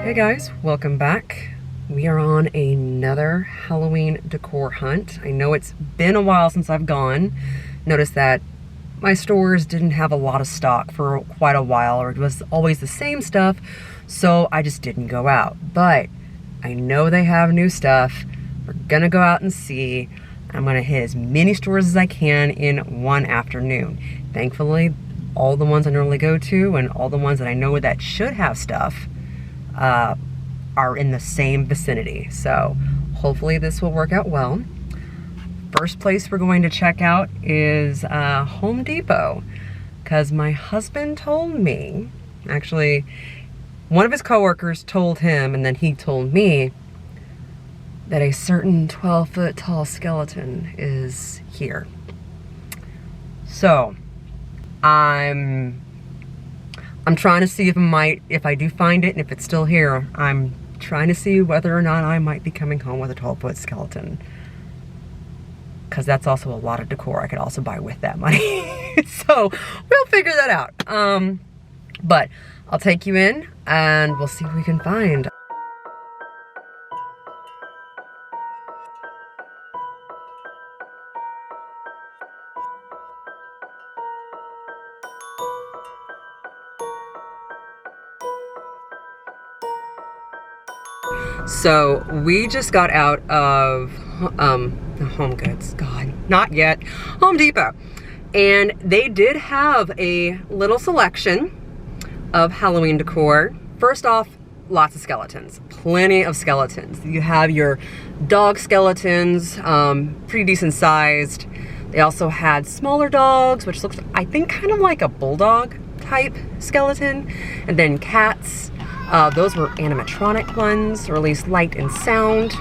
Hey guys, welcome back. We are on another Halloween decor hunt. I know it's been a while since I've gone. Noticed that my stores didn't have a lot of stock for quite a while, or it was always the same stuff, so I just didn't go out. But I know they have new stuff. We're gonna go out and see. I'm gonna hit as many stores as I can in one afternoon. Thankfully, all the ones I normally go to and all the ones that I know that should have stuff are in the same vicinity. So hopefully this will work out well. First place we're going to check out is Home Depot, because my husband told me, actually one of his coworkers told him, and then he told me that a certain 12-foot tall skeleton is here. So I'm trying to see if I do find it, and if it's still here, I'm trying to see whether or not I might be coming home with a 12-foot skeleton. Because that's also a lot of decor I could also buy with that money. So we'll figure that out. But I'll take you in and we'll see what we can find. So we just got out of Homegoods, God, not yet, Home Depot. And they did have a little selection of Halloween decor. First off, lots of skeletons, plenty of skeletons. You have your dog skeletons, pretty decent sized. They also had smaller dogs, which looks, I think, kind of like a bulldog type skeleton. And then cats. Those were animatronic ones, or at least light and sound.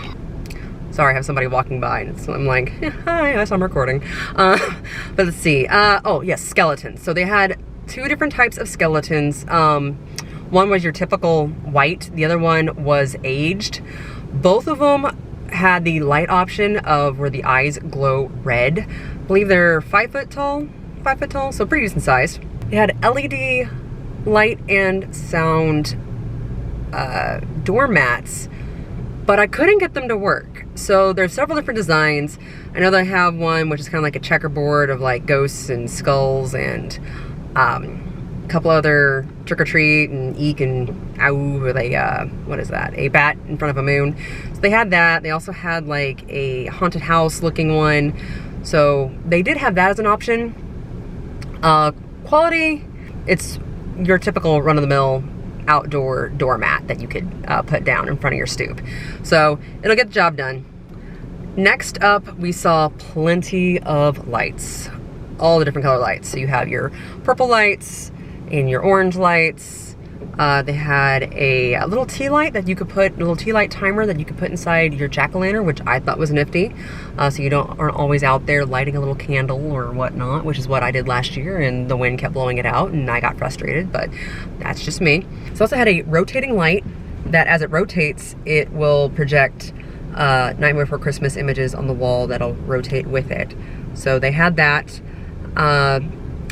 Sorry, I have somebody walking by, and so I'm like, hi, yes, I'm recording. But let's see. Oh, yes, skeletons. So they had two different types of skeletons. One was your typical white. The other one was aged. Both of them had the light option of where the eyes glow red. I believe they're 5 foot tall, so pretty decent sized. They had LED light and sound doormats, but I couldn't get them to work. So there's several different designs. I know they have one which is kind of like a checkerboard of like ghosts and skulls, and a couple other trick or treat and eek and ow with a what is that, a bat in front of a moon. So they had that. They also had like a haunted house looking one, so they did have that as an option. Quality, it's your typical run-of-the-mill outdoor doormat that you could put down in front of your stoop. So it'll get the job done. Next up, we saw plenty of lights, all the different color lights. So you have your purple lights and your orange lights. They had a little tea light that you could put, a little tea light timer that you could put inside your jack-o'-lantern, which I thought was nifty. So you aren't always out there lighting a little candle or whatnot, which is what I did last year, and the wind kept blowing it out and I got frustrated, but that's just me. It's also had a rotating light that as it rotates, it will project Nightmare Before Christmas images on the wall that'll rotate with it. So they had that.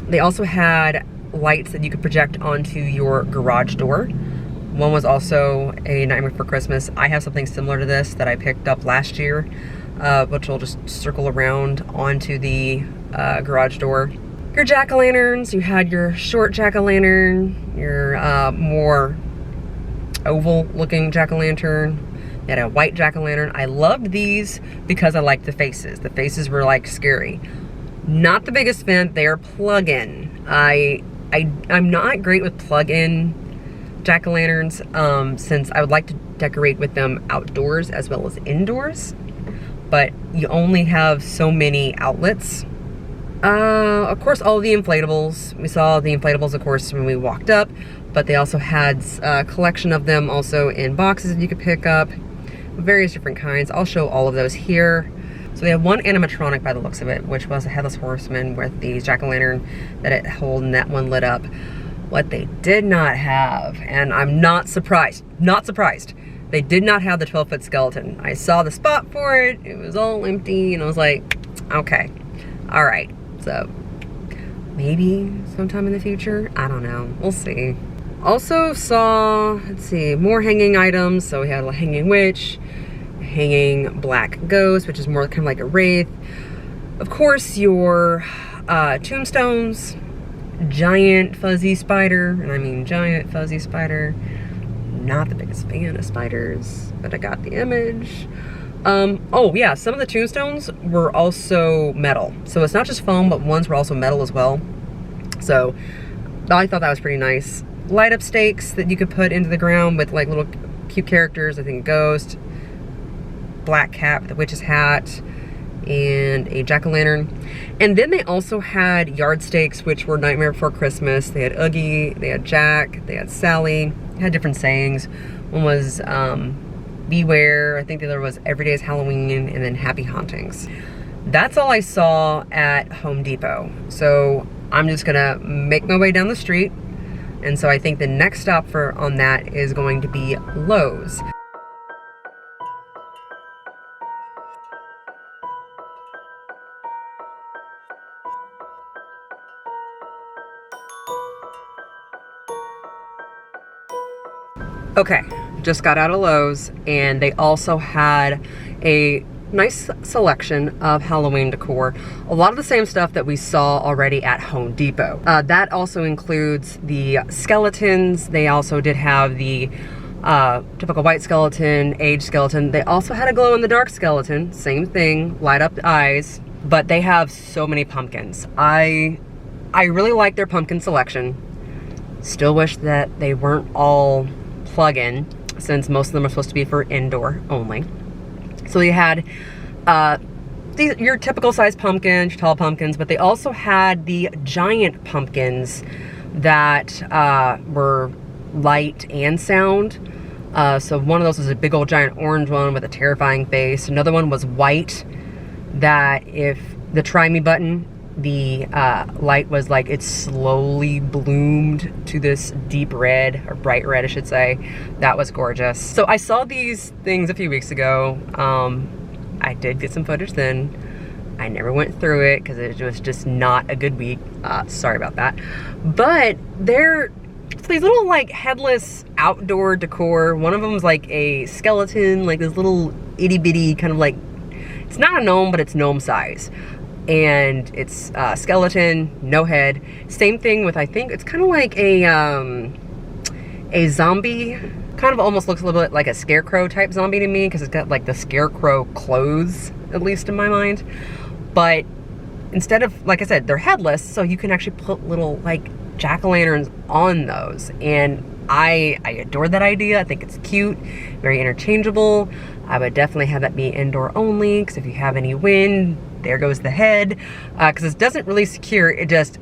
They also had lights that you could project onto your garage door. One was also a Nightmare Before Christmas. I have something similar to this that I picked up last year, which will just circle around onto the garage door. Your jack-o'-lanterns, you had your short jack-o'-lantern, your more oval looking jack-o'-lantern. You had a white jack-o'-lantern. I loved these because I liked the faces. The faces were like scary. Not the biggest fan, they're plug-in. I'm not great with plug-in jack-o'-lanterns, since I would like to decorate with them outdoors as well as indoors, but you only have so many outlets. Of course, all the inflatables. We saw the inflatables, of course, when we walked up, but they also had a collection of them also in boxes that you could pick up, various different kinds. I'll show all of those here. So they had one animatronic by the looks of it, which was a headless horseman with the jack-o'-lantern that it held and that one lit up. What they did not have, and I'm not surprised, they did not have the 12-foot skeleton. I saw the spot for it, it was all empty, and I was like, okay, all right. So maybe sometime in the future, I don't know, we'll see. Also saw, let's see, more hanging items. So we had a hanging witch, a hanging black ghost, which is more kind of like a wraith. Of course, your tombstones, giant fuzzy spider, and I mean giant fuzzy spider. Not the biggest fan of spiders, but I got the image. Oh yeah, some of the tombstones were also metal. So it's not just foam, but ones were also metal as well. So I thought that was pretty nice. Light up stakes that you could put into the ground with like little cute characters. I think a ghost, black cat with a witch's hat, and a jack-o'-lantern. And then they also had yard stakes, which were Nightmare Before Christmas. They had Oogie, they had Jack, they had Sally. They had different sayings. One was beware, I think the other was every day is Halloween, and then happy hauntings. That's all I saw at Home Depot. So I'm just gonna make my way down the street. And so I think the next stop on that is going to be Lowe's. Okay, just got out of Lowe's, and they also had a nice selection of Halloween decor. A lot of the same stuff that we saw already at Home Depot. That also includes the skeletons. They also did have the typical white skeleton, aged skeleton. They also had a glow-in-the-dark skeleton. Same thing, light up the eyes. But they have so many pumpkins. I really like their pumpkin selection. Still wish that they weren't all plug-in, since most of them are supposed to be for indoor only. So they had your typical size pumpkins, your tall pumpkins, but they also had the giant pumpkins that were light and sound. So one of those was a big old giant orange one with a terrifying face. Another one was white, that if the try me button, the light was like it slowly bloomed to this deep red, or bright red I should say. That was gorgeous. So I saw these things a few weeks ago. I did get some footage then. I never went through it because it was just not a good week. Sorry about that. But they're these little like headless outdoor decor. One of them was like a skeleton, like this little itty bitty kind of like, it's not a gnome, but it's gnome size. And it's skeleton, no head. Same thing with, I think it's kind of like a zombie, kind of almost looks a little bit like a scarecrow type zombie to me, because it's got like the scarecrow clothes, at least in my mind. But instead of, like I said, they're headless, so you can actually put little like jack-o'-lanterns on those. And I adore that idea. I think it's cute, very interchangeable. I would definitely have that be indoor only, because if you have any wind, there goes the head, because it doesn't really secure, it just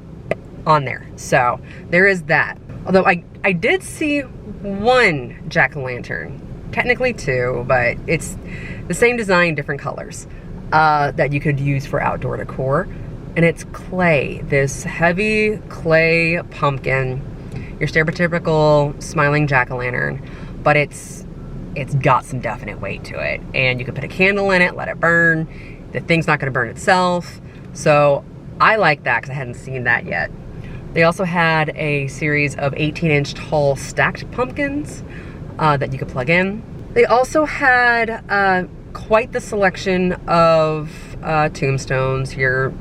on there. So there is that. Although I did see one jack-o'-lantern, technically two, but it's the same design, different colors, that you could use for outdoor decor. And it's clay, this heavy clay pumpkin, your stereotypical smiling jack-o'-lantern, but it's got some definite weight to it. And you can put a candle in it, let it burn. The thing's not gonna burn itself. So I like that because I hadn't seen that yet. They also had a series of 18-inch tall stacked pumpkins that you could plug in. They also had quite the selection of tombstones, your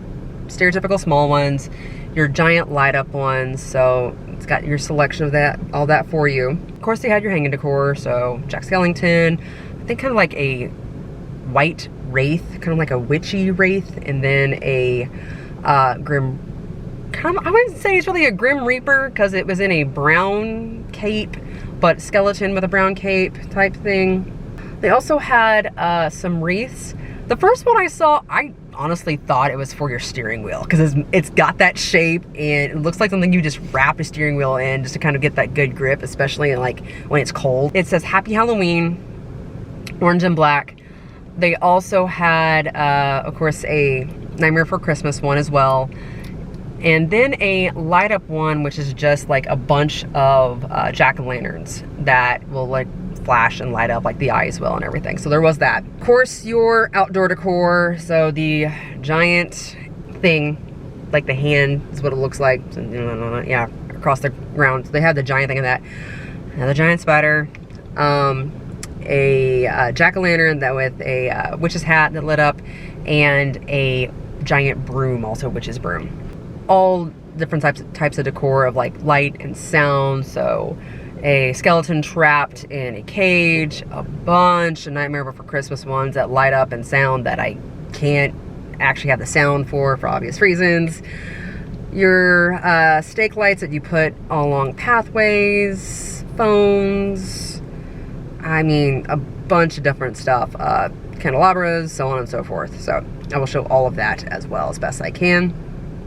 stereotypical small ones, your giant light up ones. So it's got your selection of that, all that for you. Of course, they had your hanging decor. So Jack Skellington, I think kind of like a white wraith, kind of like a witchy wraith, and then a grim, kind of, I wouldn't say it's really a grim reaper because it was in a brown cape, but skeleton with a brown cape type thing. They also had some wreaths. The first one I saw, I honestly thought it was for your steering wheel, because it's got that shape and it looks like something you just wrap a steering wheel in just to kind of get that good grip, especially in like when it's cold. It says Happy Halloween, orange and black. They also had, of course, a Nightmare Before Christmas one as well. And then a light up one, which is just like a bunch of jack-o'-lanterns that will like flash and light up like the eyes will and everything. So there was that. Of course, your outdoor decor. So the giant thing, like the hand is what it looks like. So, yeah, across the ground. So they had the giant thing of that. Another giant spider. A jack-o'-lantern that with a witch's hat that lit up, and a giant broom, also witch's broom. All different types of decor of like light and sound. So a skeleton trapped in a cage, a bunch of Nightmare Before Christmas ones that light up and sound that I can't actually have the sound for obvious reasons. Your stake lights that you put along pathways, phones, I mean a bunch of different stuff, candelabras, so on and so forth. So I will show all of that as well as best I can.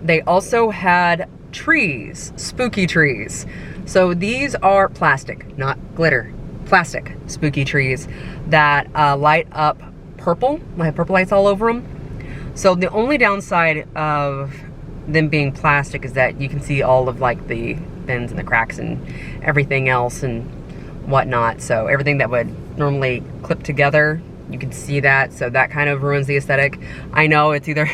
They also had trees, spooky trees. So these are plastic, not glitter, plastic spooky trees that light up purple, have purple lights all over them. So the only downside of them being plastic is that you can see all of like the bends and the cracks and everything else and whatnot. So everything that would normally clip together, you can see that. So that kind of ruins the aesthetic. I know it's either,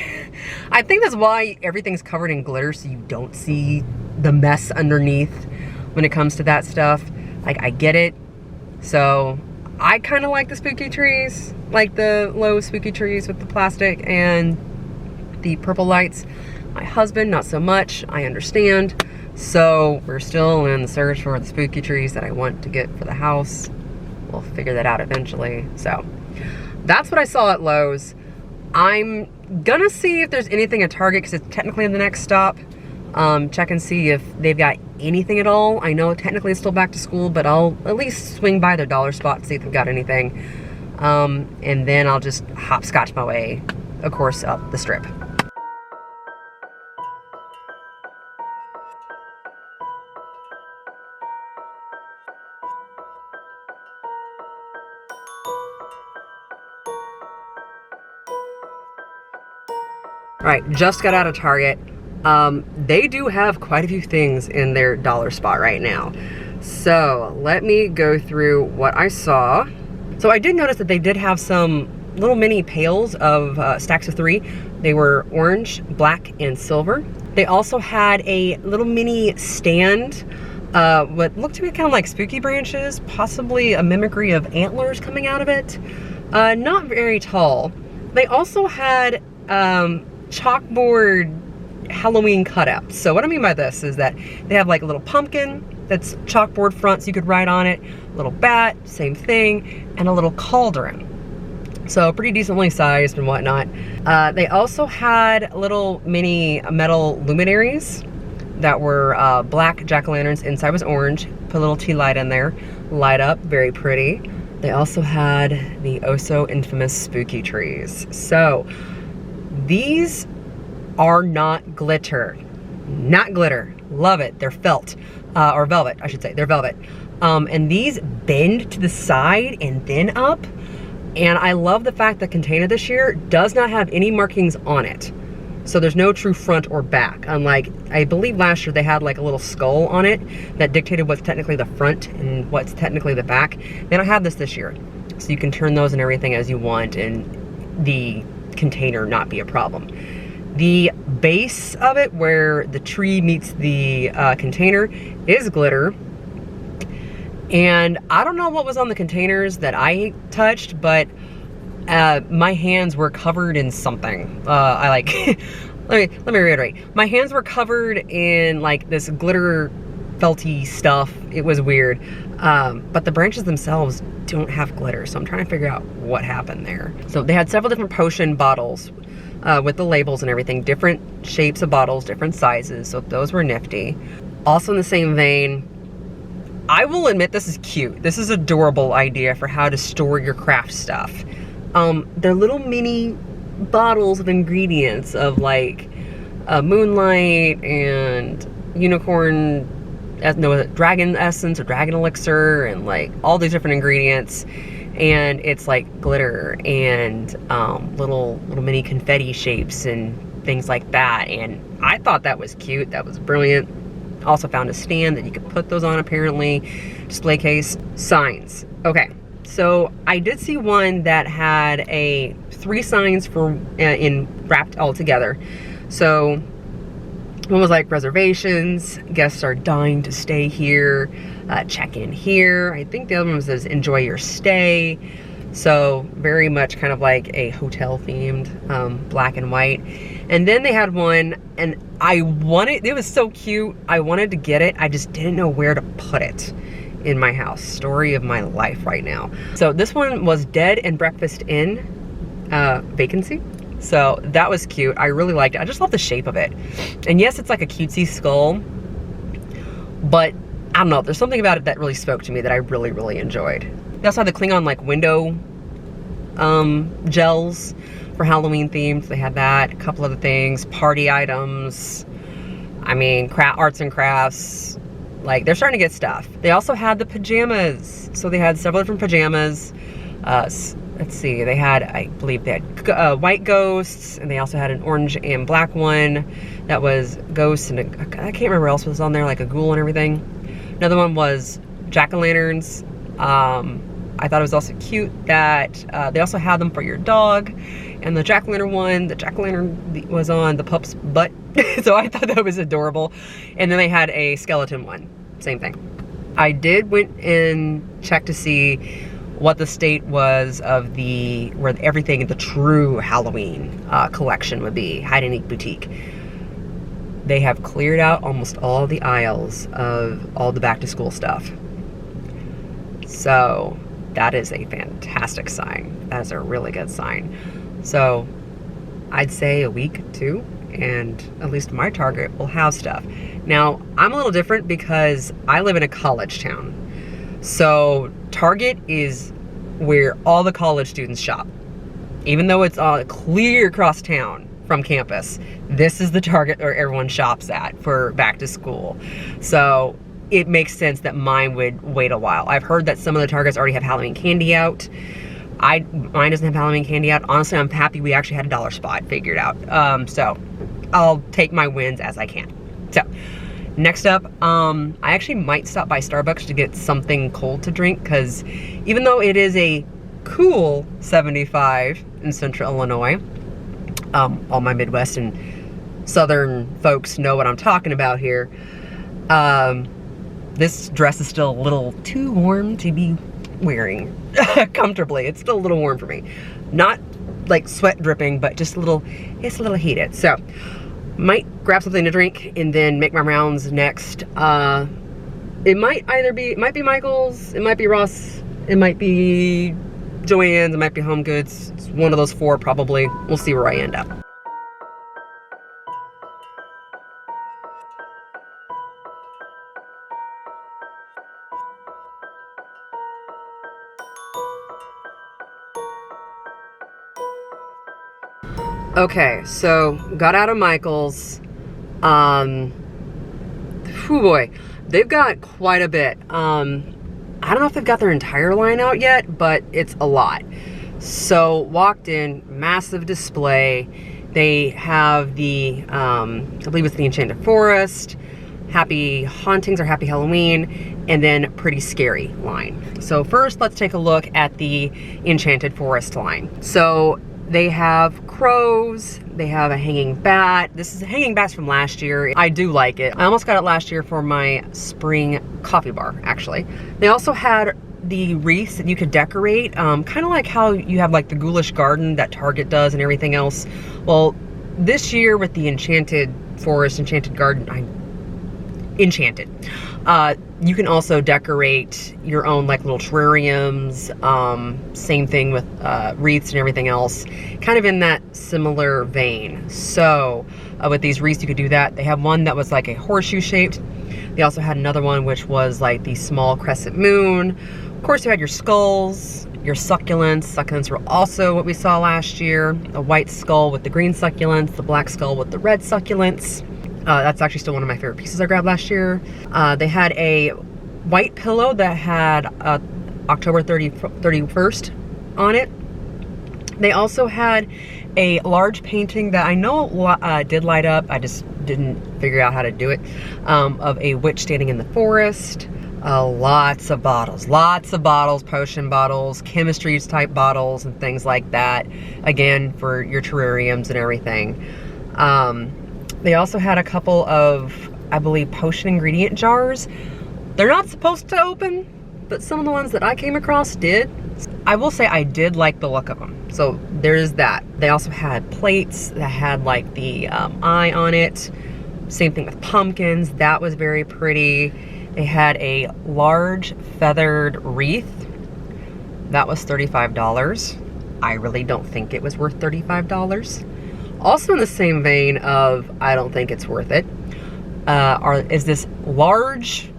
I think that's why everything's covered in glitter, so you don't see the mess underneath when it comes to that stuff. Like, I get it. So I kind of like the spooky trees, like the Lowe spooky trees with the plastic and the purple lights. My husband, not so much. I understand. So we're still in the search for the spooky trees that I want to get for the house. We'll figure that out eventually. So that's what I saw at Lowe's. I'm gonna see if there's anything at Target because it's technically the next stop. Check and see if they've got anything at all. I know technically it's still back to school, but I'll at least swing by their dollar spot and see if they've got anything. And then I'll just hopscotch my way, of course, up the strip. All right, just got out of Target. They do have quite a few things in their dollar spot right now. So let me go through what I saw. So I did notice that they did have some little mini pails of stacks of 3. They were orange, black, and silver. They also had a little mini stand, what looked to be kind of like spooky branches, possibly a mimicry of antlers coming out of it. Not very tall. They also had chalkboard Halloween cutouts. So what I mean by this is that they have like a little pumpkin that's chalkboard front so you could write on it, a little bat, same thing, and a little cauldron. So pretty decently sized and whatnot. They also had little mini metal luminaries that were black jack-o'-lanterns. Inside was orange. Put a little tea light in there. Light up, very pretty. They also had the oh so infamous spooky trees. So these are not glitter. Not glitter. Love it. They're felt. Or velvet, I should say. They're velvet. And these bend to the side and then up. And I love the fact that container this year does not have any markings on it. So there's no true front or back. Unlike, I believe last year they had like a little skull on it that dictated what's technically the front and what's technically the back. They don't have this year. So you can turn those and everything as you want and the container not be a problem. The base of it, where the tree meets the container, is glitter. And I don't know what was on the containers that I touched, but my hands were covered in something. let me reiterate. My hands were covered in like this glitter felty stuff. It was weird. But the branches themselves don't have glitter, so I'm trying to figure out what happened there. So they had several different potion bottles with the labels and everything, different shapes of bottles, different sizes, so those were nifty. Also in the same vein, I will admit this is cute. This is an adorable idea for how to store your craft stuff. They're little mini bottles of ingredients of like moonlight and unicorn, dragon essence or dragon elixir, and like all these different ingredients. And it's like glitter and little mini confetti shapes and things like that. And I thought that was cute. That was brilliant. Also found a stand that you could put those on, apparently. Display case. Signs. Okay, so I did see one that had 3 signs for wrapped all together. So One was like reservations, guests are dying to stay here, check in here. I think the other one says enjoy your stay. So very much kind of like a hotel themed, black and white. And then they had one, and it was so cute. I wanted to get it. I just didn't know where to put it in my house. Story of my life right now. So this one was Dead and Breakfast Inn, vacancy. So that was cute. I really liked it. I just love the shape of it. And yes, it's like a cutesy skull, but I don't know. There's something about it that really spoke to me that I really, really enjoyed. They also had the Klingon like window gels for Halloween themes. They had that, a couple other things, party items. I mean, arts and crafts. Like, they're starting to get stuff. They also had the pajamas. So they had several different pajamas. Let's see, they had, I believe they had white ghosts, and they also had an orange and black one that was ghosts, and I can't remember what else was on there, like a ghoul and everything. Another one was jack-o'-lanterns. I thought it was also cute that they also had them for your dog. And the jack-o'-lantern one, the jack-o'-lantern was on the pup's butt. So I thought that was adorable. And then they had a skeleton one, same thing. I did went and check to see what the state was of where everything in the true Halloween collection would be, Hide and Eek Boutique. They have cleared out almost all the aisles of all the back to school stuff. So that is a fantastic sign. That is a really good sign. So I'd say a week, 2, and at least my Target will have stuff. Now, I'm a little different because I live in a college town. So Target is where all the college students shop. Even though it's all clear across town from campus, this is the Target where everyone shops at for back to school. So it makes sense that mine would wait a while. I've heard that some of the Targets already have Halloween candy out. Mine doesn't have Halloween candy out. Honestly, I'm happy we actually had a dollar spot figured out. So I'll take my wins as I can. So next up, I actually might stop by Starbucks to get something cold to drink, because even though it is a cool 75 in Central Illinois, all my Midwest and Southern folks know what I'm talking about here. This dress is still a little too warm to be wearing comfortably. It's still a little warm for me. Not like sweat dripping, but just it's a little heated. So might grab something to drink and then make my rounds next. It might be Michael's, it might be Ross, it might be JOANN's, it might be Homegoods. It's one of those 4 probably. We'll see where I end up. Okay, so got out of Michael's. Whew boy, they've got quite a bit. I don't know if they've got their entire line out yet, but it's a lot. So walked in, massive display. They have the, I believe it's the Enchanted Forest, Happy Hauntings or Happy Halloween, and then Pretty Scary line. So first, let's take a look at the Enchanted Forest line. So they have crows, they have a hanging bat. This is a hanging bat from last year. I do like it. I almost got it last year for my spring coffee bar, actually. They also had the wreaths that you could decorate, kind of like how you have like the Ghoulish Garden that Target does and everything else. Well, this year with the Enchanted Forest, Enchanted Garden, Enchanted. You can also decorate your own like little terrariums. Same thing with wreaths and everything else, kind of in that similar vein. So with these wreaths, you could do that. They have one that was like a horseshoe shaped. They also had another one which was like the small crescent moon. Of course, you had your skulls, your succulents. Succulents were also what we saw last year. A white skull with the green succulents, the black skull with the red succulents. That's actually still one of my favorite pieces I grabbed last year. They had a white pillow that had October 31st on it. They also had a large painting that I know did light up. I just didn't figure out how to do it, of a witch standing in the forest. Lots of bottles, potion bottles, chemistry type bottles, and things like that. Again, for your terrariums and everything. They also had a couple of, I believe, potion ingredient jars. They're not supposed to open, but some of the ones that I came across did. I will say I did like the look of them. So there's that. They also had plates that had like the eye on it. Same thing with pumpkins. That was very pretty. They had a large feathered wreath. That was $35. I really don't think it was worth $35. Also in the same vein of, I don't think it's worth it, is this large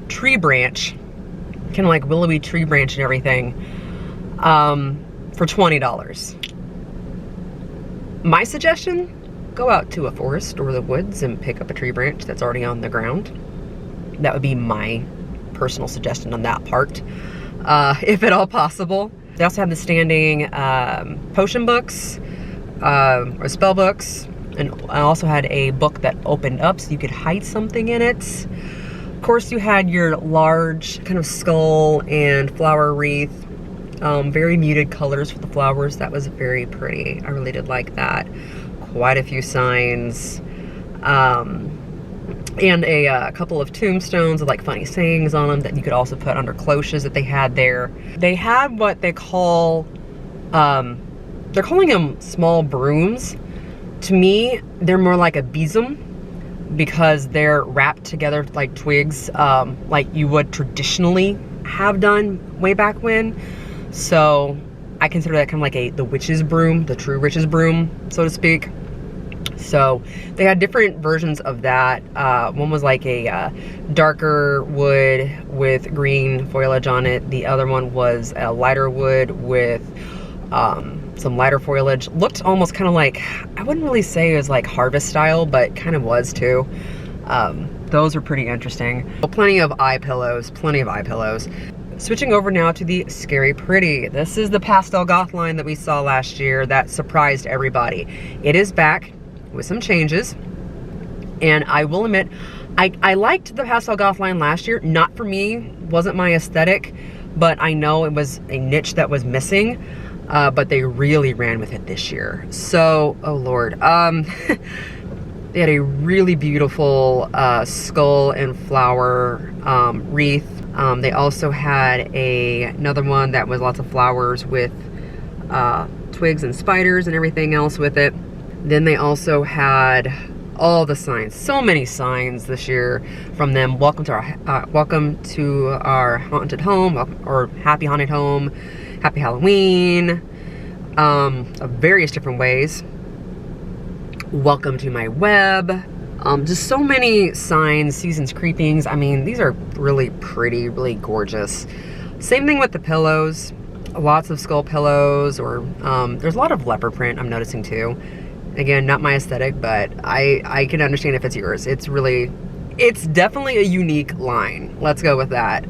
tree branch, kind of like willowy tree branch and everything, for $20. My suggestion, go out to a forest or the woods and pick up a tree branch that's already on the ground. That would be my personal suggestion on that part, if at all possible. They also have the standing potion books, or spell books, and I also had a book that opened up so you could hide something in it. Of course, you had your large kind of skull and flower wreath, very muted colors for the flowers. That was very pretty. I really did like that. Quite a few signs, and a couple of tombstones with like funny sayings on them that you could also put under cloches that they had there. They had what they call, they're calling them small brooms. To me, they're more like a besom because they're wrapped together like twigs, like you would traditionally have done way back when. So I consider that kind of like the witch's broom, the true witch's broom, so to speak. So they had different versions of that. One was like a darker wood with green foliage on it. The other one was a lighter wood with some lighter foliage. Looked almost kind of like, I wouldn't really say it was like harvest style, but kind of was too. Those were pretty interesting. Well, plenty of eye pillows, plenty of eye pillows. Switching over now to the Scary Pretty. This is the pastel goth line that we saw last year that surprised everybody. It is back with some changes, and I will admit, I liked the pastel goth line last year. Not for me, wasn't my aesthetic, but I know it was a niche that was missing, but they really ran with it this year. So, oh Lord, they had a really beautiful skull and flower wreath. They also had another one that was lots of flowers with twigs and spiders and everything else with it. Then they also had all the signs, so many signs this year from them. Welcome to our haunted home, or happy haunted home, happy Halloween, of various different ways. Welcome to my web. Just so many signs, seasons creepings. I mean, these are really pretty, really gorgeous. Same thing with the pillows. Lots of skull pillows, or there's a lot of leopard print I'm noticing too. Again, not my aesthetic, but I can understand if it's yours. It's definitely a unique line. Let's go with that.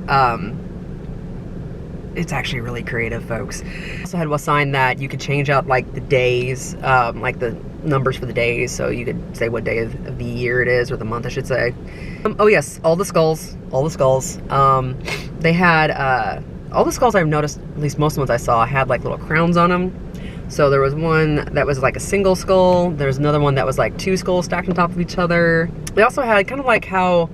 It's actually really creative, folks. Also had a sign that you could change out like the days, like the numbers for the days, so you could say what day of the year it is, or the month I should say. Oh yes, all the skulls. They had all the skulls I've noticed, at least most of the ones I saw, had like little crowns on them. So there was one that was like a single skull. There's another one that was like two skulls stacked on top of each other. They also had kind of like how,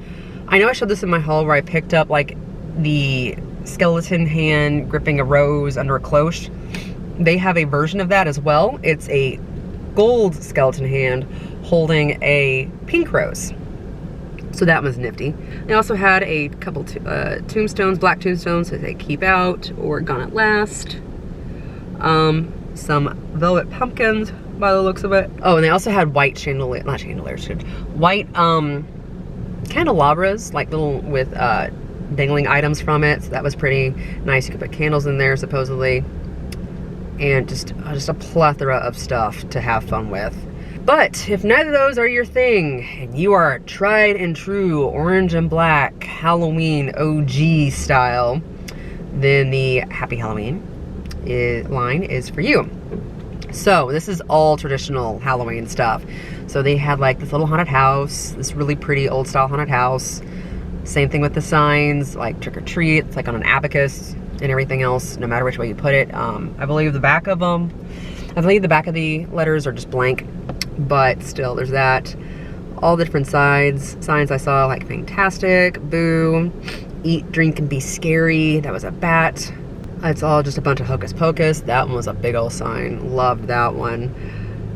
I know I showed this in my haul where I picked up like the skeleton hand gripping a rose under a cloche. They have a version of that as well. It's a gold skeleton hand holding a pink rose. So that was nifty. They also had a couple tombstones, black tombstones, so they keep out or gone at last. Some velvet pumpkins by the looks of it. Oh, and they also had white white candelabras, like little with dangling items from it. So that was pretty nice. You could put candles in there supposedly, and just a plethora of stuff to have fun with. But if neither of those are your thing, and you are tried and true orange and black Halloween OG style, then the Happy Halloween line is for you. So this is all traditional Halloween stuff. So they had like this little haunted house, this really pretty old style haunted house. Same thing with the signs, like trick or treat. It's like on an abacus and everything else, no matter which way you put it. I believe the back of the letters are just blank, but still there's that. all the different signs I saw, like fantastic, boo, eat, drink, and be scary. That was a bat. It's all just a bunch of hocus pocus. That one was a big old sign. Loved that one.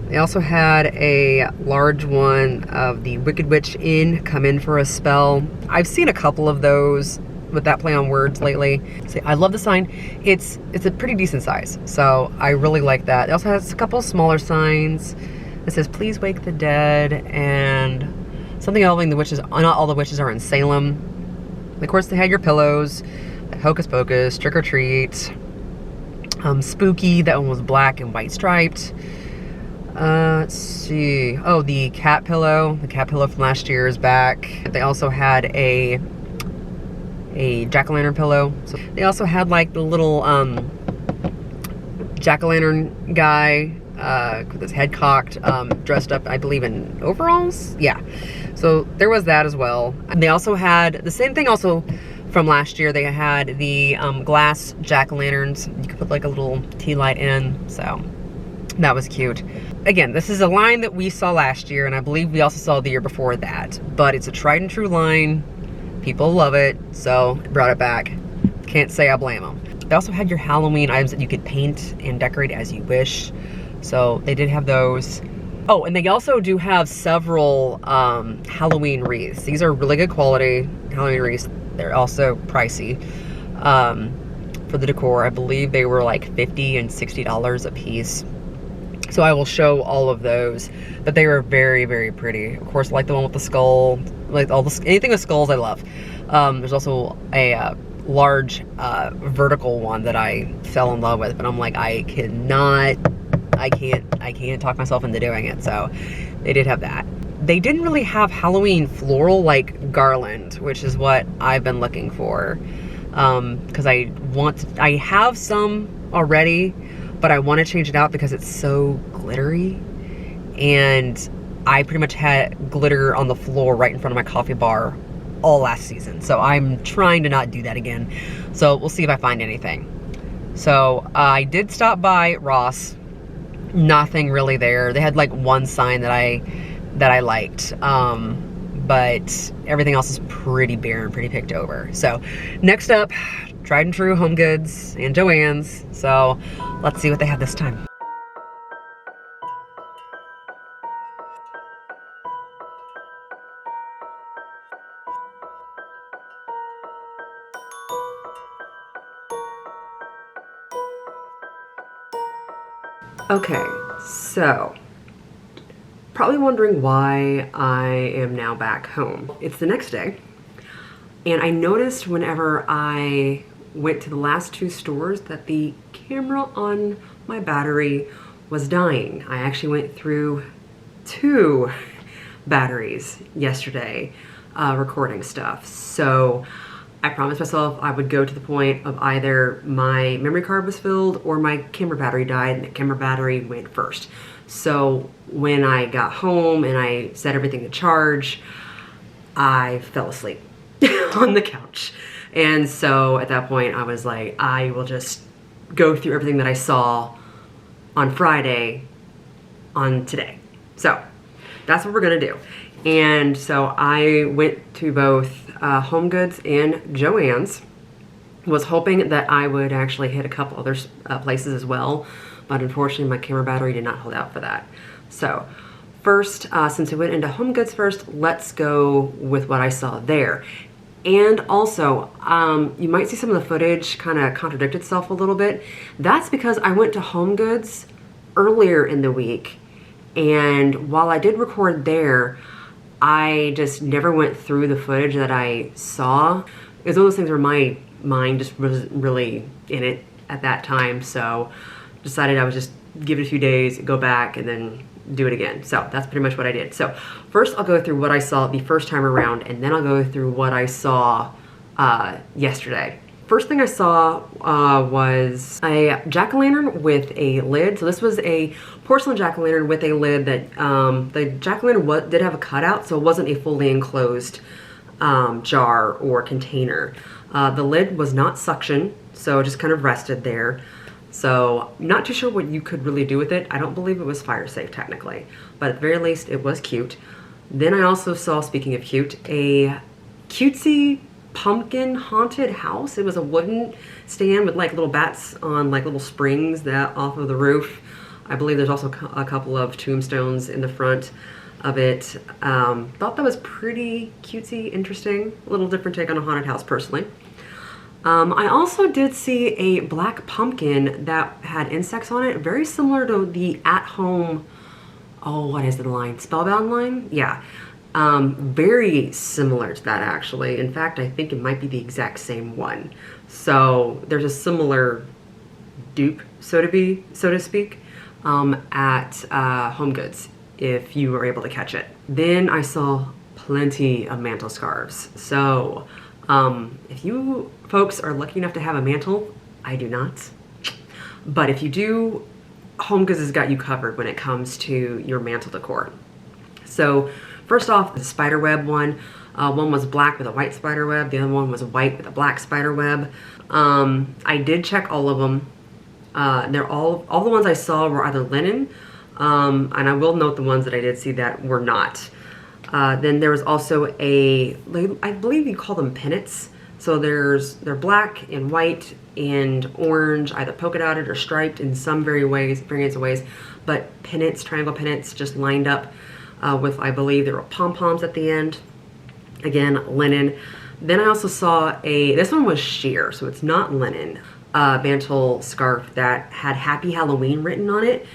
They also had a large one of the Wicked Witch Inn, come in for a spell. I've seen a couple of those with that play on words lately. See, I love the sign. It's a pretty decent size, so I really like that. It also has a couple smaller signs. It says, please wake the dead, and something involving the witches. Not all the witches are in Salem. Of course, they had your pillows, like Hocus Pocus, Trick or Treat, Spooky. That one was black and white striped. Let's see. Oh, the cat pillow. The cat pillow from last year is back. They also had a jack-o'-lantern pillow. So they also had like the little jack-o'-lantern guy with his head cocked, dressed up, I believe, in overalls. Yeah. So there was that as well. And they also had the same thing also from last year. They had the glass jack-o'-lanterns. You could put like a little tea light in. So that was cute. Again, this is a line that we saw last year, and I believe we also saw the year before that. But it's a tried and true line. People love it, so brought it back. Can't say I blame them. They also had your Halloween items that you could paint and decorate as you wish. So they did have those. Oh, and they also do have several Halloween wreaths. These are really good quality Halloween wreaths. They're also pricey. For the Decor, I believe they were like $50 and $60 a piece. So I will show all of those, but they were very, very pretty. Of course, like the one with the skull, like anything with skulls, I love. There's also a large vertical one that I fell in love with, but I'm like, I can't talk myself into doing it. So they did have that. They didn't really have Halloween floral like garland, which is what I've been looking for, because I have some already, but I want to change it out because it's so glittery, and I pretty much had glitter on the floor right in front of my coffee bar all last season. So I'm trying to not do that again. So we'll see if I find anything. So I did stop by Ross. Nothing really there. They had like one sign that I liked, but everything else is pretty barren, pretty picked over. So next up, tried and true Homegoods and JOANN's. So let's see what they have this time. Okay, so probably wondering why I am now back home. It's the next day, and I noticed whenever I went to the last two stores that the camera on my battery was dying. I actually went through 2 batteries yesterday recording stuff. So I promised myself I would go to the point of either my memory card was filled or my camera battery died, and the camera battery went first. So when I got home and I set everything to charge, I fell asleep on the couch. And so at that point I was like, I will just go through everything that I saw on Friday on today. So that's what we're gonna do. And so I went to both Homegoods and JOANN's. Was hoping that I would actually hit a couple other places as well, but unfortunately my camera battery did not hold out for that. So first, since I went into Homegoods first, let's go with what I saw there. And also, you might see some of the footage kind of contradict itself a little bit. That's because I went to Homegoods earlier in the week, and while I did record there, I just never went through the footage that I saw. It was one of those things where my mind just wasn't really in it at that time, so decided I would just give it a few days, go back, and then do it again. So that's pretty much what I did. So first I'll go through what I saw the first time around, and then I'll go through what I saw yesterday. First thing I saw was a jack-o'-lantern with a lid. So this was a porcelain jack-o'-lantern with a lid that the jack-o'-lantern did have a cutout, so it wasn't a fully enclosed jar or container. The lid was not suction, so it just kind of rested there. So not too sure what you could really do with it. I don't believe it was fire safe technically, but at the very least it was cute. Then I also saw, speaking of cute, a cutesy pumpkin haunted house. It was a wooden stand with like little bats on like little springs that off of the roof. I believe there's also a couple of tombstones in the front of it. Thought that was pretty cutesy, interesting. A little different take on a haunted house personally. I also did see a black pumpkin that had insects on it, very similar to the at-home, oh, what is the line? Spellbound line? Yeah. Very similar to that actually. In fact, I think it might be the exact same one. So there's a similar dupe, so to speak, at Homegoods, if you were able to catch it. Then I saw plenty of mantle scarves. So if you folks are lucky enough to have a mantle, I do not. But if you do, Homegoods has got you covered when it comes to your mantle decor. So first off, the spiderweb one. One was black with a white spiderweb. The other one was white with a black spiderweb. I did check all of them. They're all the ones I saw were either linen, and I will note the ones that I did see that were not. Then there was also I believe you call them pennants. So they're black and white and orange, either polka dotted or striped in some variants of ways, but pennants, triangle pennants, just lined up with, I believe there were pom-poms at the end. Again, linen. Then I also saw this one was sheer, so it's not linen, mantle scarf that had Happy Halloween written on it.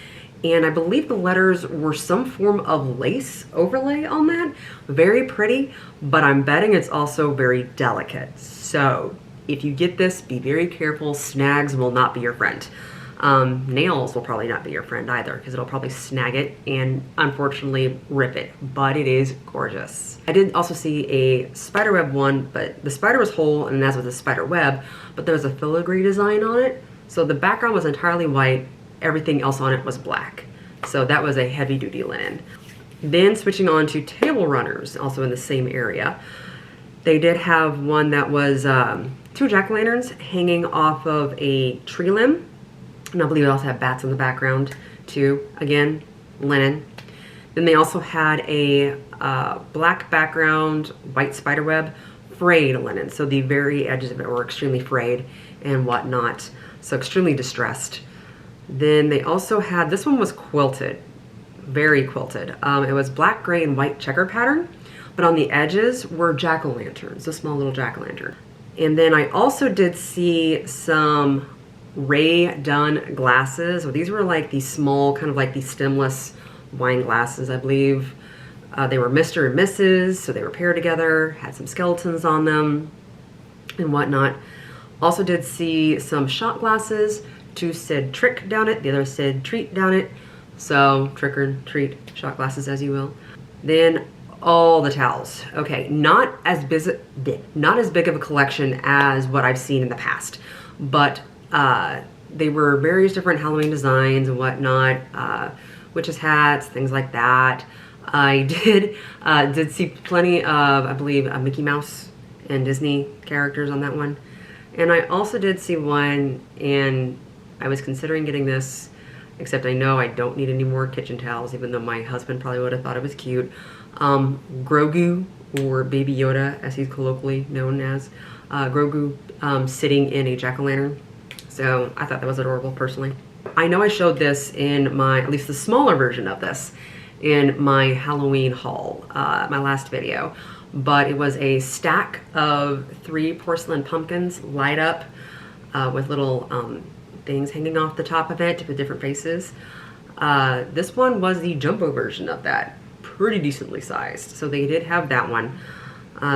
And I believe the letters were some form of lace overlay on that. Very pretty, but I'm betting it's also very delicate. So if you get this, be very careful. Snags will not be your friend. Nails will probably not be your friend either, because it'll probably snag it and unfortunately rip it, but it is gorgeous. I did also see a spiderweb one, but the spider was whole and as was the spider web, but there was a filigree design on it. So the background was entirely white. Everything else on it was black. So that was a heavy duty linen. Then switching on to table runners, also in the same area. They did have one that was two jack-o'-lanterns hanging off of a tree limb. And I believe it also had bats in the background too. Again, linen. Then they also had a black background, white spiderweb, frayed linen. So the very edges of it were extremely frayed and whatnot. So extremely distressed. Then they also had, this one was quilted, very quilted. It was black, gray, and white checker pattern, but on the edges were jack-o'-lanterns, a small little jack-o'-lantern. And then I also did see some Ray Dunn glasses. So these were like these small, kind of like these stemless wine glasses, I believe. They were Mr. and Mrs., so they were paired together, had some skeletons on them and whatnot. Also did see some shot glasses. Two said trick down it, the other said treat down it. So trick or treat, shot glasses as you will. Then all the towels. Okay, not as big of a collection as what I've seen in the past, but they were various different Halloween designs and whatnot, witches hats, things like that. I did see plenty of, I believe, Mickey Mouse and Disney characters on that one. And I also did see one, and I was considering getting this, except I know I don't need any more kitchen towels, even though my husband probably would have thought it was cute. Grogu, or Baby Yoda, as he's colloquially known as. Grogu sitting in a jack-o'-lantern. So I thought that was adorable, personally. I know I showed this in my, at least the smaller version of this, in my Halloween haul, my last video. But it was a stack of 3 porcelain pumpkins light up with little things hanging off the top of it with different faces. This one was the jumbo version of that, pretty decently sized. So they did have that one.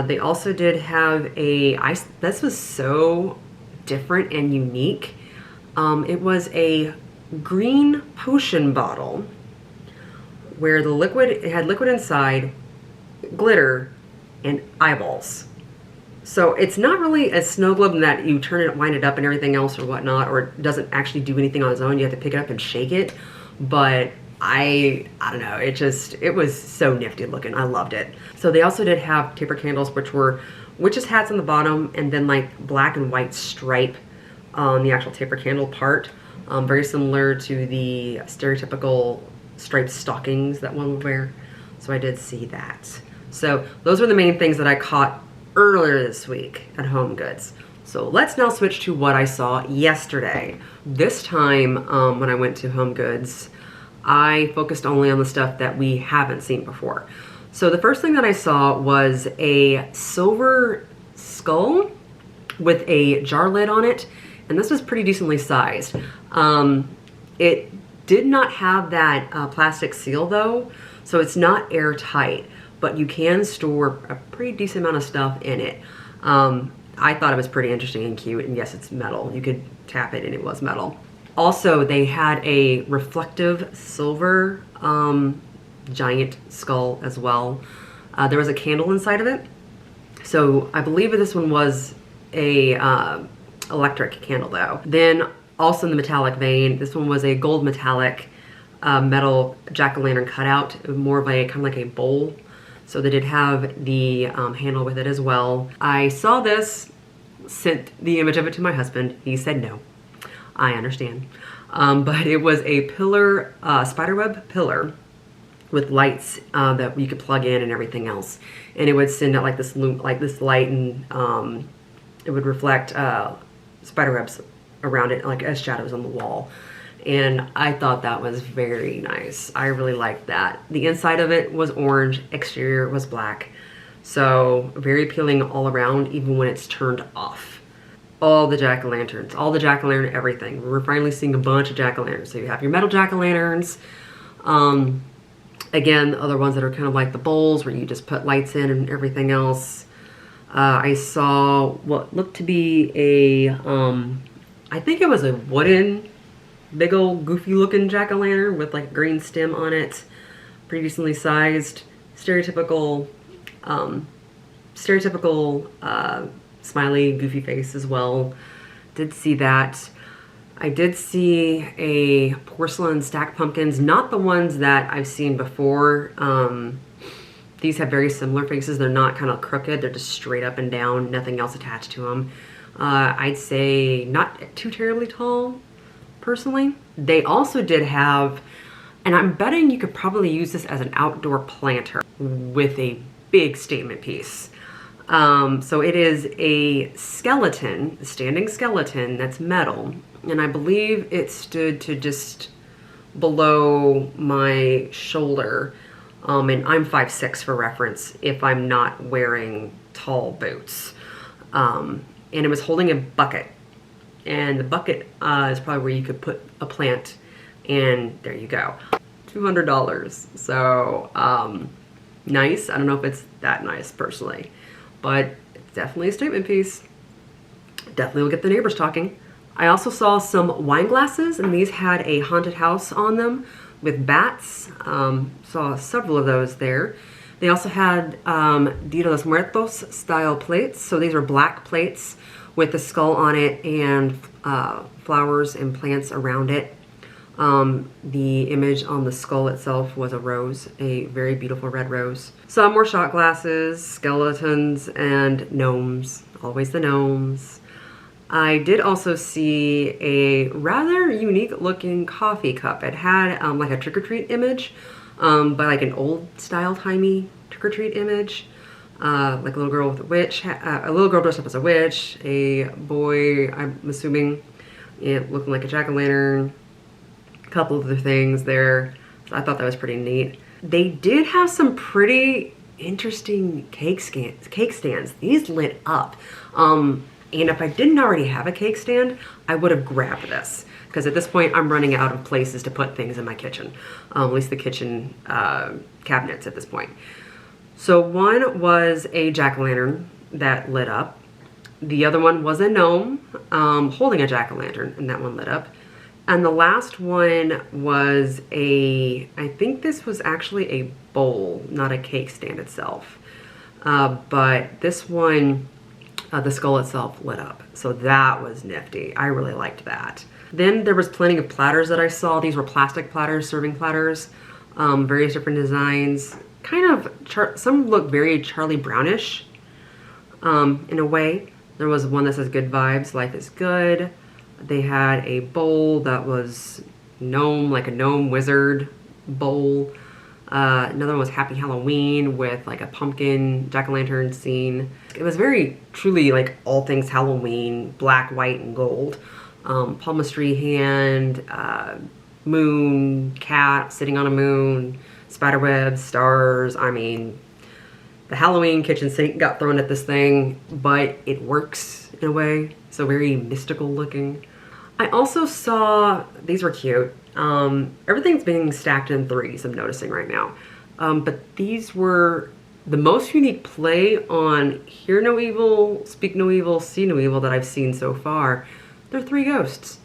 They also did have this was so different and unique. It was a green potion bottle where the liquid, it had liquid inside, glitter, and eyeballs. So it's not really a snow globe in that you turn it, wind it up and everything else or whatnot, or it doesn't actually do anything on its own. You have to pick it up and shake it. But I don't know, it was so nifty looking. I loved it. So they also did have taper candles, which were witches hats on the bottom and then like black and white stripe on the actual taper candle part. Very similar to the stereotypical striped stockings that one would wear. So I did see that. So those were the main things that I caught earlier this week at HomeGoods. So let's now switch to what I saw yesterday. This time when I went to HomeGoods, I focused only on the stuff that we haven't seen before. So the first thing that I saw was a silver skull with a jar lid on it, and this was pretty decently sized. It did not have that plastic seal though, so it's not airtight, but you can store a pretty decent amount of stuff in it. I thought it was pretty interesting and cute, and yes, it's metal. You could tap it and it was metal. Also, they had a reflective silver giant skull as well. There was a candle inside of it. So I believe this one was a electric candle though. Then also in the metallic vein, this one was a gold metallic metal jack-o'-lantern cutout, more of a kind of like a bowl. So they did have the handle with it as well. I saw this, sent the image of it to my husband. He said no. I understand. But it was a pillar, spiderweb pillar with lights that you could plug in and everything else. And it would send out like this light, and it would reflect spiderwebs around it like as shadows on the wall. And I thought that was very nice. I really liked that. The inside of it was orange, exterior was black. So very appealing all around, even when it's turned off. All the jack-o'-lanterns, all the jack-o'-lantern everything. We're finally seeing a bunch of jack-o'-lanterns. So you have your metal jack-o'-lanterns. Again, other ones that are kind of like the bowls where you just put lights in and everything else. I saw what looked to be a, I think it was a wooden, big old goofy looking jack-o'-lantern with like a green stem on it. Pretty decently sized. Stereotypical smiley goofy face as well. Did see that. I did see a porcelain stacked pumpkins, not the ones that I've seen before. These have very similar faces. They're not kind of crooked, they're just straight up and down, nothing else attached to them. I'd say not too terribly tall, personally. They also did have, and I'm betting you could probably use this as an outdoor planter with a big statement piece. So it is a skeleton, a standing skeleton that's metal, and I believe it stood to just below my shoulder, and I'm 5'6" for reference if I'm not wearing tall boots. And it was holding a bucket, and the bucket is probably where you could put a plant, and there you go. $200, so nice. I don't know if it's that nice personally, but it's definitely a statement piece. Definitely will get the neighbors talking. I also saw some wine glasses, and these had a haunted house on them with bats. Saw several of those there. They also had Dia de los Muertos style plates. So these are black plates with a skull on it and flowers and plants around it. The image on the skull itself was a rose, a very beautiful red rose. Some more shot glasses, skeletons, and gnomes. Always the gnomes. I did also see a rather unique looking coffee cup. It had like a trick-or-treat image, but like an old style timey trick-or-treat image. Like a little girl with a witch, a little girl dressed up as a witch, a boy, I'm assuming, looking like a jack-o'-lantern, a couple of other things there. So I thought that was pretty neat. They did have some pretty interesting cake stands. These lit up. And if I didn't already have a cake stand, I would have grabbed this, because at this point I'm running out of places to put things in my kitchen, at least the kitchen cabinets at this point. So one was a jack-o'-lantern that lit up. The other one was a gnome holding a jack-o'-lantern, and that one lit up. And the last one was I think this was actually a bowl, not a cake stand itself. But this one, the skull itself lit up. So that was nifty. I really liked that. Then there was plenty of platters that I saw. These were plastic platters, serving platters, various different designs. Kind of, some look very Charlie Brownish in a way. There was one that says good vibes, life is good. They had a bowl that was gnome, like a gnome wizard bowl. Another one was Happy Halloween with like a pumpkin jack-o'-lantern scene. It was very truly like all things Halloween, black, white, and gold. Palmistry hand, moon, cat sitting on a moon, spiderwebs, stars. I mean, the Halloween kitchen sink got thrown at this thing, but it works in a way. So very mystical looking. I also saw, these were cute. Everything's being stacked in threes, I'm noticing right now. But these were the most unique play on Hear No Evil, Speak No Evil, See No Evil that I've seen so far. They're three ghosts,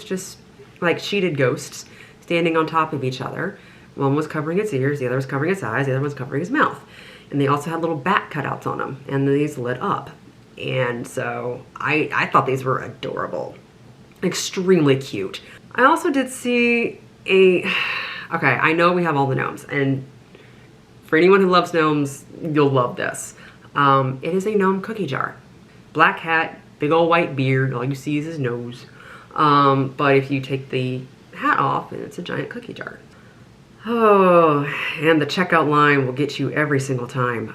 just like sheeted ghosts standing on top of each other. One was covering its ears, the other was covering its eyes, the other was covering its mouth. And they also had little bat cutouts on them, and these lit up. And so I thought these were adorable. Extremely cute. I also did see okay, I know we have all the gnomes, and for anyone who loves gnomes, you'll love this. It is a gnome cookie jar. Black hat, big old white beard, all you see is his nose. But if you take the hat off, it's a giant cookie jar. Oh, and the checkout line will get you every single time.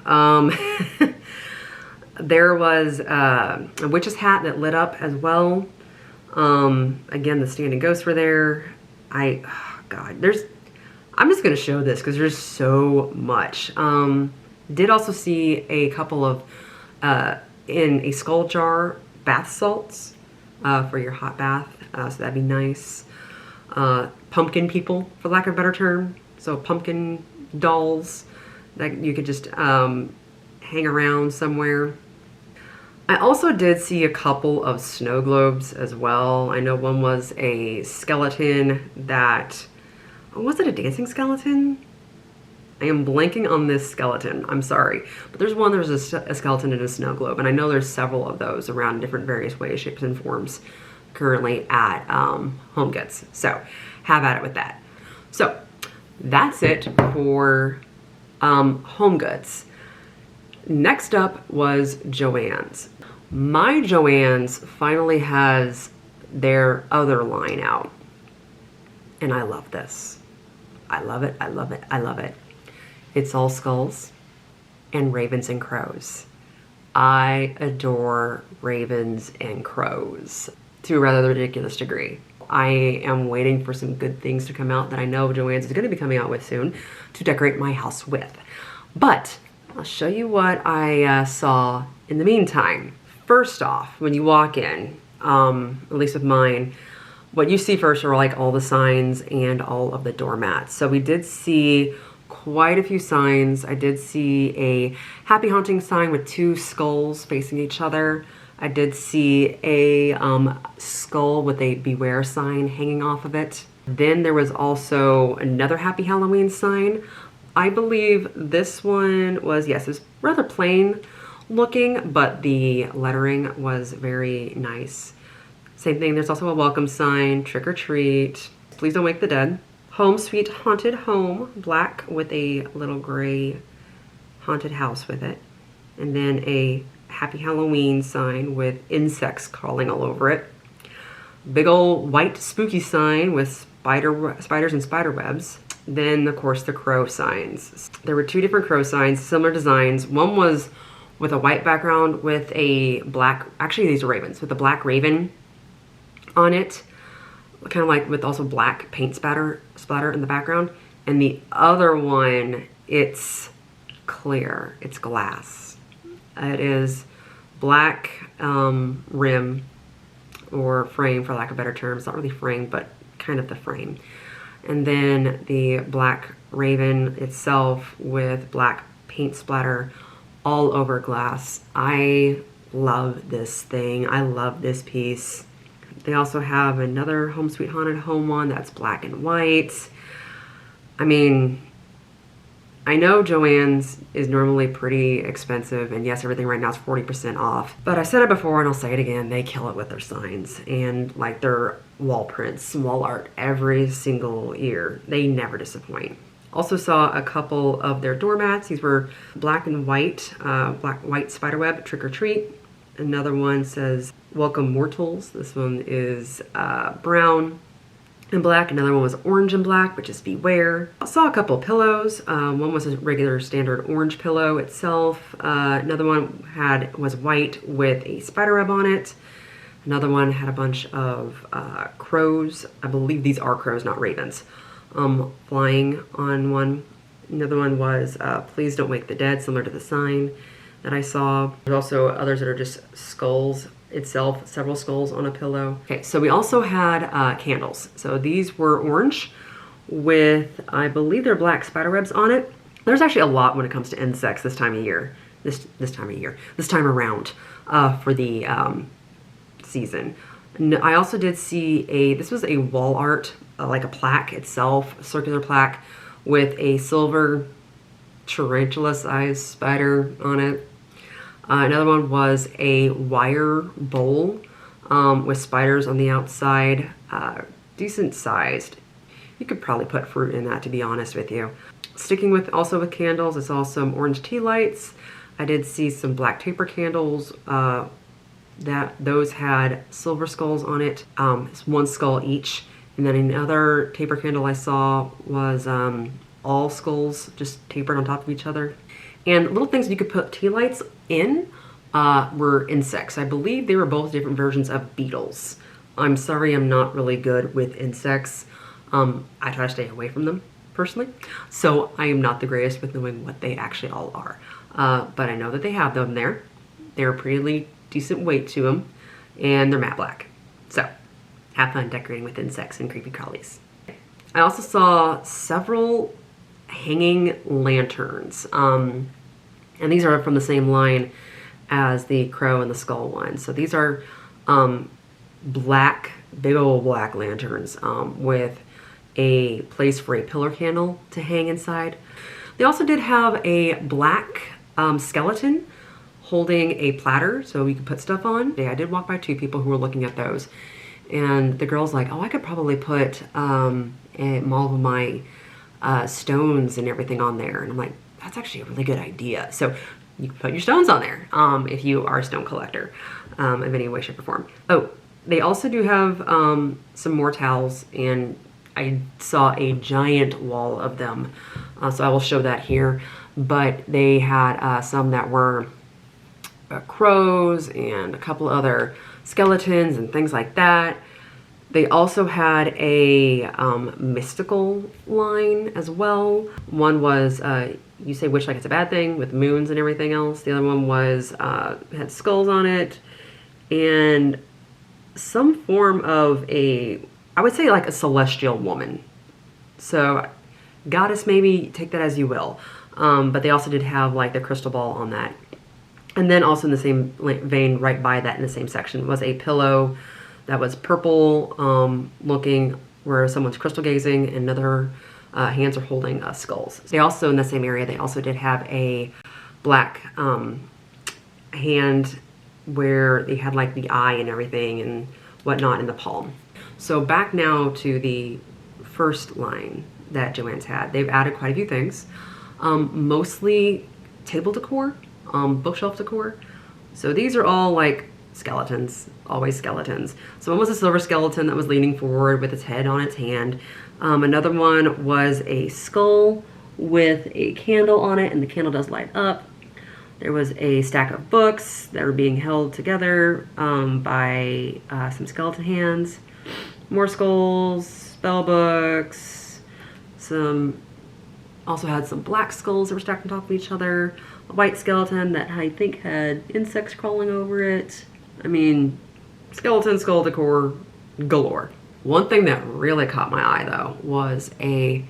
There was a witch's hat that lit up as well. Again, the standing ghosts were there. Oh God, I'm just gonna show this because there's so much. Did also see a couple of, in a skull jar, bath salts for your hot bath, so that'd be nice. Pumpkin people, for lack of a better term. So pumpkin dolls that you could just hang around somewhere. I also did see a couple of snow globes as well. I know one was a skeleton that, was it a dancing skeleton? I am blanking on this skeleton, I'm sorry. But there's a skeleton in a snow globe, and I know there's several of those around different various ways, shapes, and forms currently at Homegoods. So have at it with that. So that's it for Homegoods. Next up was JOANN's. My JOANN's finally has their other line out. And I love this. I love it, I love it, I love it. It's all skulls and ravens and crows. I adore ravens and crows to a rather ridiculous degree. I am waiting for some good things to come out that I know JOANN's is going to be coming out with soon to decorate my house with. But I'll show you what I saw in the meantime. First off, when you walk in, at least with mine, what you see first are like all the signs and all of the doormats. So we did see quite a few signs. I did see a happy haunting sign with two skulls facing each other. I did see a skull with a beware sign hanging off of it. Then there was also another happy Halloween sign. I believe this one was, yes, it was rather plain looking, but the lettering was very nice. Same thing, there's also a welcome sign, trick or treat, please don't wake the dead. Home Sweet Haunted Home, black with a little gray haunted house with it. And then a happy Halloween sign with insects crawling all over it. Big old white spooky sign with spiders and spider webs. Then, of course, the crow signs. There were two different crow signs, similar designs. One was with a white background with a black, actually these are ravens, with a black raven on it. Kind of like with also black paint splatter in the background. And the other one, it's clear, it's glass. It is black rim or frame, for lack of better terms. Not really frame, but kind of the frame. And then the black raven itself with black paint splatter all over glass. I love this thing. I love this piece. They also have another Home Sweet Haunted Home one that's black and white. I mean, I know JOANN's is normally pretty expensive, and yes, everything right now is 40% off. But I said it before and I'll say it again, they kill it with their signs and like their wall prints, wall art every single year. They never disappoint. Also saw a couple of their doormats. These were black and white, white spiderweb, trick or treat. Another one says, welcome mortals. This one is brown and black. Another one was orange and black, which is Beware. I saw a couple pillows. One was a regular standard orange pillow itself. Another one was white with a spider web on it. Another one had a bunch of crows. I believe these are crows, not ravens, flying on one. Another one was Please Don't Wake the Dead, similar to the sign that I saw. There's also others that are just skulls itself, several skulls on a pillow. Okay, so we also had candles. So these were orange with, I believe they're black spider webs on it. There's actually a lot when it comes to insects this time of year, this time around for the season. I also did see this was a wall art, like a plaque itself, a circular plaque with a silver tarantula-sized spider on it. Another one was a wire bowl with spiders on the outside, decent sized. You could probably put fruit in that, to be honest with you. Sticking with with candles, I saw some orange tea lights. I did see some black taper candles. Those had silver skulls on it. It's one skull each. And then another taper candle I saw was all skulls just tapered on top of each other. And little things you could put tea lights in were insects. I believe they were both different versions of beetles. I'm sorry, I'm not really good with insects. I try to stay away from them personally, so I am not the greatest with knowing what they actually all are. But I know that they have them there. They're a pretty decent weight to them, and they're matte black. So have fun decorating with insects and creepy crawlies. I also saw several hanging lanterns, and these are from the same line as the crow and the skull one. So these are black, big old black lanterns with a place for a pillar candle to hang inside. They also did have a black skeleton holding a platter so you could put stuff on. Yeah, I did walk by 2 people who were looking at those, and the girl's like, oh, I could probably put all of my stones and everything on there. And I'm like, that's actually a really good idea. So you can put your stones on there if you are a stone collector of any way, shape, or form. Oh, they also do have some more towels, and I saw a giant wall of them. So I will show that here. But they had some that were crows and a couple other skeletons and things like that. They also had a mystical line as well. One was You Say Wish Like It's a Bad Thing with moons and everything else. The other one was had skulls on it and some form of I would say like a celestial woman. So goddess, maybe, take that as you will. But they also did have like the crystal ball on that. And then also in the same vein, right by that in the same section, was a pillow that was purple looking, where someone's crystal gazing and other hands are holding skulls. They also, in the same area, they also did have a black hand where they had like the eye and everything and whatnot in the palm. So back now to the first line that JOANN's had. They've added quite a few things, mostly table decor, bookshelf decor. So these are all like skeletons, always skeletons. So one was a silver skeleton that was leaning forward with its head on its hand. Another one was a skull with a candle on it, and the candle does light up. There was a stack of books that were being held together by some skeleton hands. More skulls, spell books, also had some black skulls that were stacked on top of each other. A white skeleton that I think had insects crawling over it. I mean, skeleton skull decor galore. One thing that really caught my eye though was a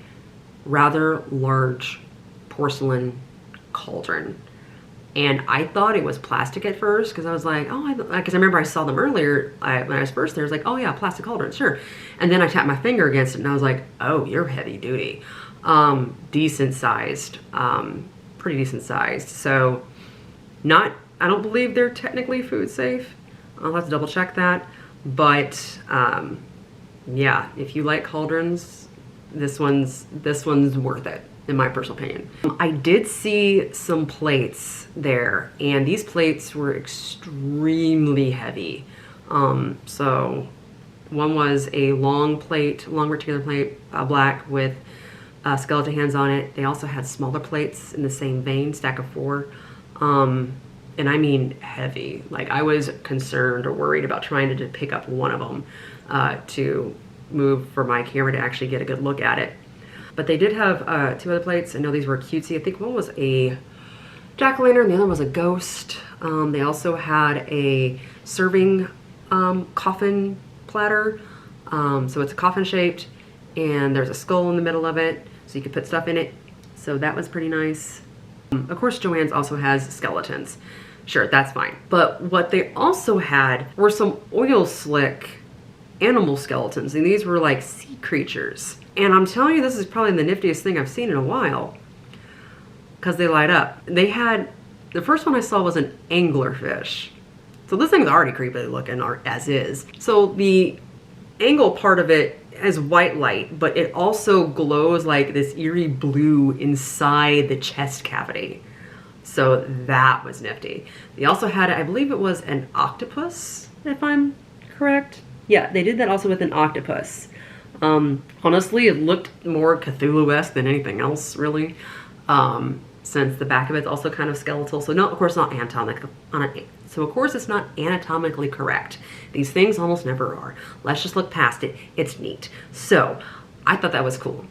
rather large porcelain cauldron. And I thought it was plastic at first because I was like, oh, because I remember I saw them earlier when I was first there. I was like, oh yeah, plastic cauldron, sure. And then I tapped my finger against it and I was like, oh, you're heavy duty. Decent sized, pretty decent sized. So I don't believe they're technically food safe. I'll have to double check that. But yeah, if you like cauldrons, this one's worth it, in my personal opinion. I did see some plates there, and these plates were extremely heavy. So One was a long plate, long rectangular plate, black with skeleton hands on it. They also had smaller plates in the same vein, stack of 4. And I mean heavy. Like, I was concerned or worried about trying to pick up one of them to move for my camera to actually get a good look at it. But they did have 2 other plates. I know these were cutesy. I think one was a jack-o'-lantern, the other was a ghost. They also had a serving coffin platter. So it's coffin shaped and there's a skull in the middle of it, so you could put stuff in it. So that was pretty nice. Of course, JOANN's also has skeletons. Sure, that's fine. But what they also had were some oil slick animal skeletons, and these were like sea creatures. And I'm telling you, this is probably the niftiest thing I've seen in a while because they light up. They had, the first one I saw was an anglerfish. So this thing's already creepy looking, or as is. So the angle part of it has white light, but it also glows like this eerie blue inside the chest cavity. So that was nifty. They also had, I believe it was an octopus, if I'm correct. Yeah, they did that also with an octopus. Honestly, it looked more Cthulhu-esque than anything else, really. Since the back of it's also kind of skeletal. So no, of course not so of course it's not anatomically correct. These things almost never are. Let's just look past it. It's neat. So I thought that was cool.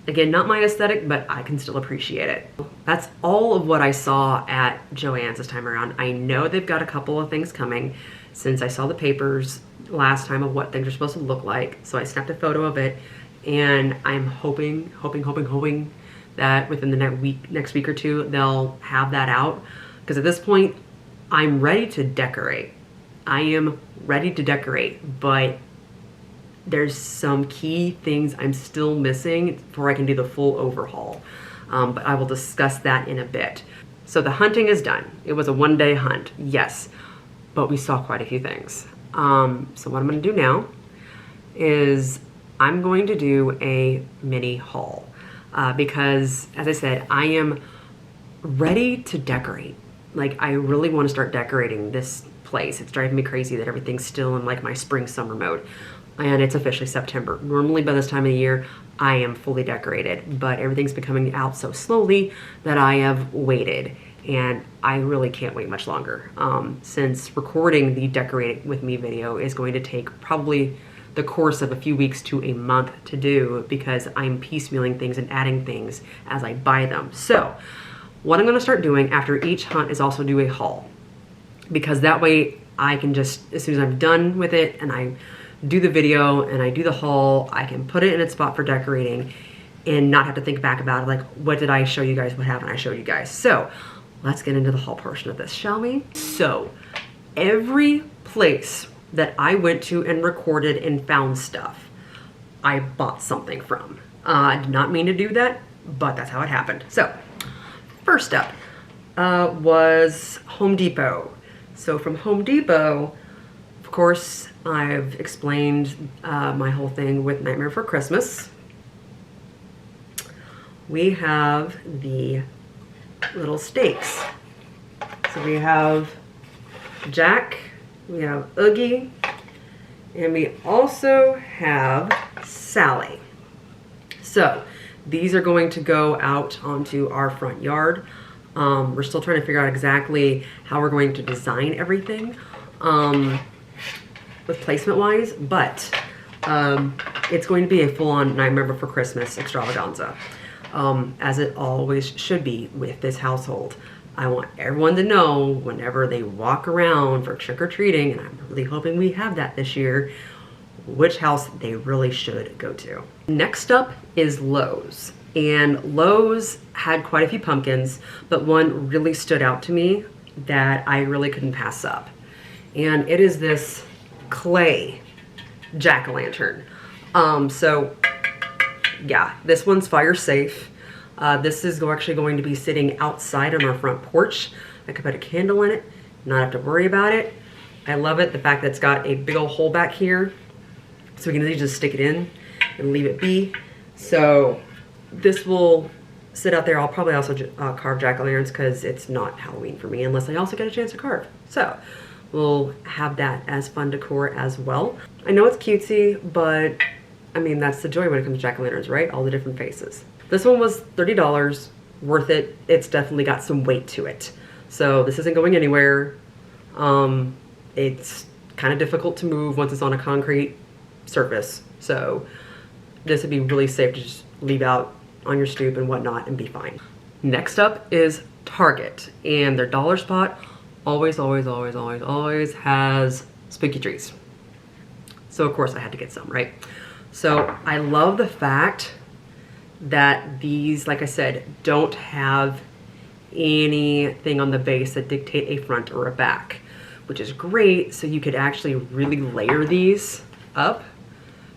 Again, not my aesthetic, but I can still appreciate it. That's all of what I saw at JOANN's this time around. I know they've got a couple of things coming since I saw the papers last time of what things are supposed to look like. So I snapped a photo of it, and I'm hoping that within the next week or 2, they'll have that out. Because at this point, I'm ready to decorate. I am ready to decorate, but there's some key things I'm still missing before I can do the full overhaul. But I will discuss that in a bit. So the hunting is done. It was a 1-day hunt, yes, but we saw quite a few things. So what I'm gonna do now is I'm going to do a mini haul because, as I said, I am ready to decorate. Like, I really want to start decorating this place. It's driving me crazy that everything's still in like my spring summer mode. And it's officially September. Normally by this time of the year, I am fully decorated, but everything's been coming out so slowly that I have waited, and I really can't wait much longer. Since recording the Decorate With Me video is going to take probably the course of a few weeks to a month to do, because I'm piecemealing things and adding things as I buy them. So what I'm gonna start doing after each hunt is also do a haul, because that way I can just, as soon as I'm done with it and I do the video and I do the haul, I can put it in its spot for decorating and not have to think back about it, like, what did I show you guys, what haven't I showed you guys? So let's get into the haul portion of this, shall we? So every place that I went to and recorded and found stuff, I bought something from. I did not mean to do that, but that's how it happened. So first up was Home Depot. So from Home Depot, of course, I've explained my whole thing with Nightmare Before Christmas. We have the little stakes. So we have Jack, we have Oogie, and we also have Sally. So these are going to go out onto our front yard. We're still trying to figure out exactly how we're going to design everything with placement wise, but it's going to be a full-on Nightmare Before Christmas extravaganza, as it always should be with this household. I want everyone to know whenever they walk around for trick-or-treating, and I'm really hoping we have that this year, which house they really should go to. Next up is Lowe's. And Lowe's had quite a few pumpkins, but one really stood out to me that I really couldn't pass up. And it is this clay jack-o'-lantern. So yeah, this one's fire safe. This is actually going to be sitting outside on our front porch. I could put a candle in it, not have to worry about it. I love it, the fact that it's got a big old hole back here, so we can easily just stick it in and leave it be. So this will sit out there. I'll probably also carve jack-o'-lanterns because it's not Halloween for me unless I also get a chance to carve. So we'll have that as fun decor as well. I know it's cutesy, but I mean, that's the joy when it comes to jack-o'-lanterns, right? All the different faces. This one was $30, worth it. It's definitely got some weight to it. So this isn't going anywhere. It's kind of difficult to move once it's on a concrete surface. So this would be really safe to just leave out on your stoop and whatnot and be fine. Next up is Target, and their dollar spot always has spooky trees. So of course I had to get some, right? So I love the fact that these, like I said, don't have anything on the base that dictate a front or a back, which is great. So you could actually really layer these up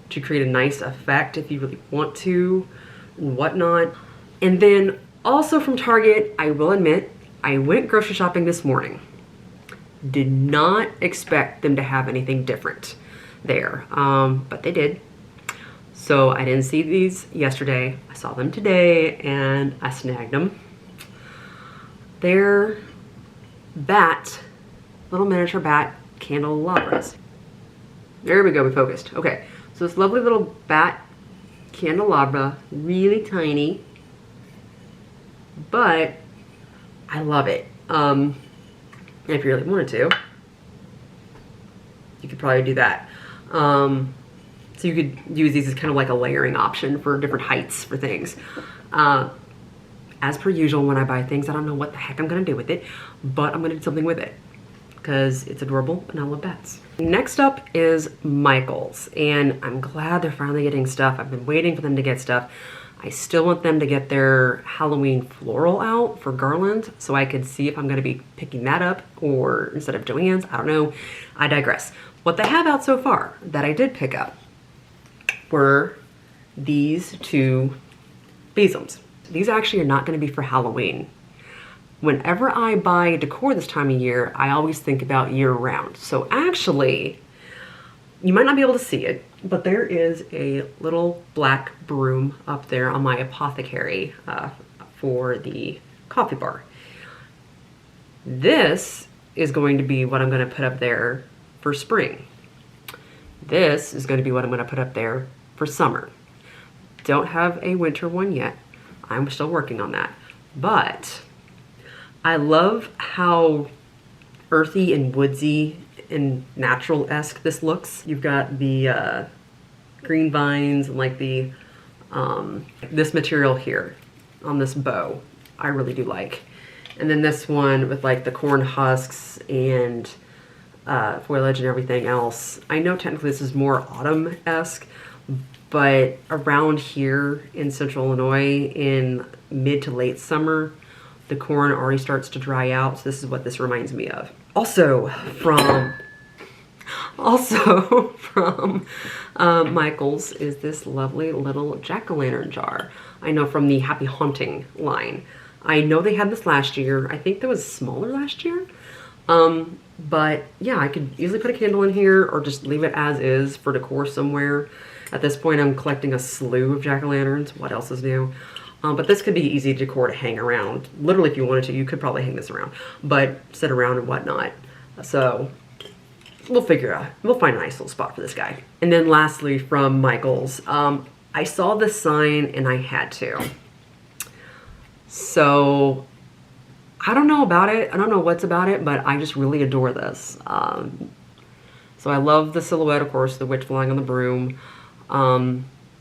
to create a nice effect if you really want to and whatnot. And then also from Target, I will admit, I went grocery shopping this morning. Did not expect them to have anything different there, but they did. So I didn't see these yesterday. I saw them today and I snagged them. They're little miniature bat candelabras. There we go, we focused. Okay, so this lovely little bat candelabra, really tiny, but I love it. If you really wanted to, you could probably do that. So you could use these as kind of like a layering option for different heights for things. As per usual, when I buy things, I don't know what the heck I'm gonna do with it, but I'm gonna do something with it because it's adorable and I love bats. Next up is Michael's, and I'm glad they're finally getting stuff. I've been waiting for them to get stuff. I still want them to get their Halloween floral out for garland so I could see if I'm gonna be picking that up or instead of JOANN's, I don't know. I digress. What they have out so far that I did pick up were these two besoms. These actually are not gonna be for Halloween. Whenever I buy decor this time of year, I always think about year round. So actually, you might not be able to see it, but there is a little black broom up there on my apothecary for the coffee bar. This is going to be what I'm gonna put up there for spring. This is gonna be what I'm gonna put up there for summer. Don't have a winter one yet. I'm still working on that. But I love how earthy and woodsy and natural-esque this looks. You've got the green vines and like the this material here on this bow. I really do like. And then this one with like the corn husks and foliage and everything else. I know technically this is more autumn-esque, but around here in central Illinois in mid to late summer, the corn already starts to dry out. So this is what this reminds me of. Also from Michael's is this lovely little jack-o'-lantern jar. I know from the Happy Haunting line. I know they had this last year. I think that was smaller last year. But yeah, I could easily put a candle in here or just leave it as is for decor somewhere. At this point, I'm collecting a slew of jack-o'-lanterns. What else is new? But this could be easy decor to hang around. Literally, if you wanted to, you could probably hang this around, but sit around and whatnot. So we'll figure out, we'll find a nice little spot for this guy. And then lastly from Michael's, I saw this sign and I had to. So I don't know about it. I don't know what's about it, but I just really adore this. So I love the silhouette, of course, the witch flying on the broom.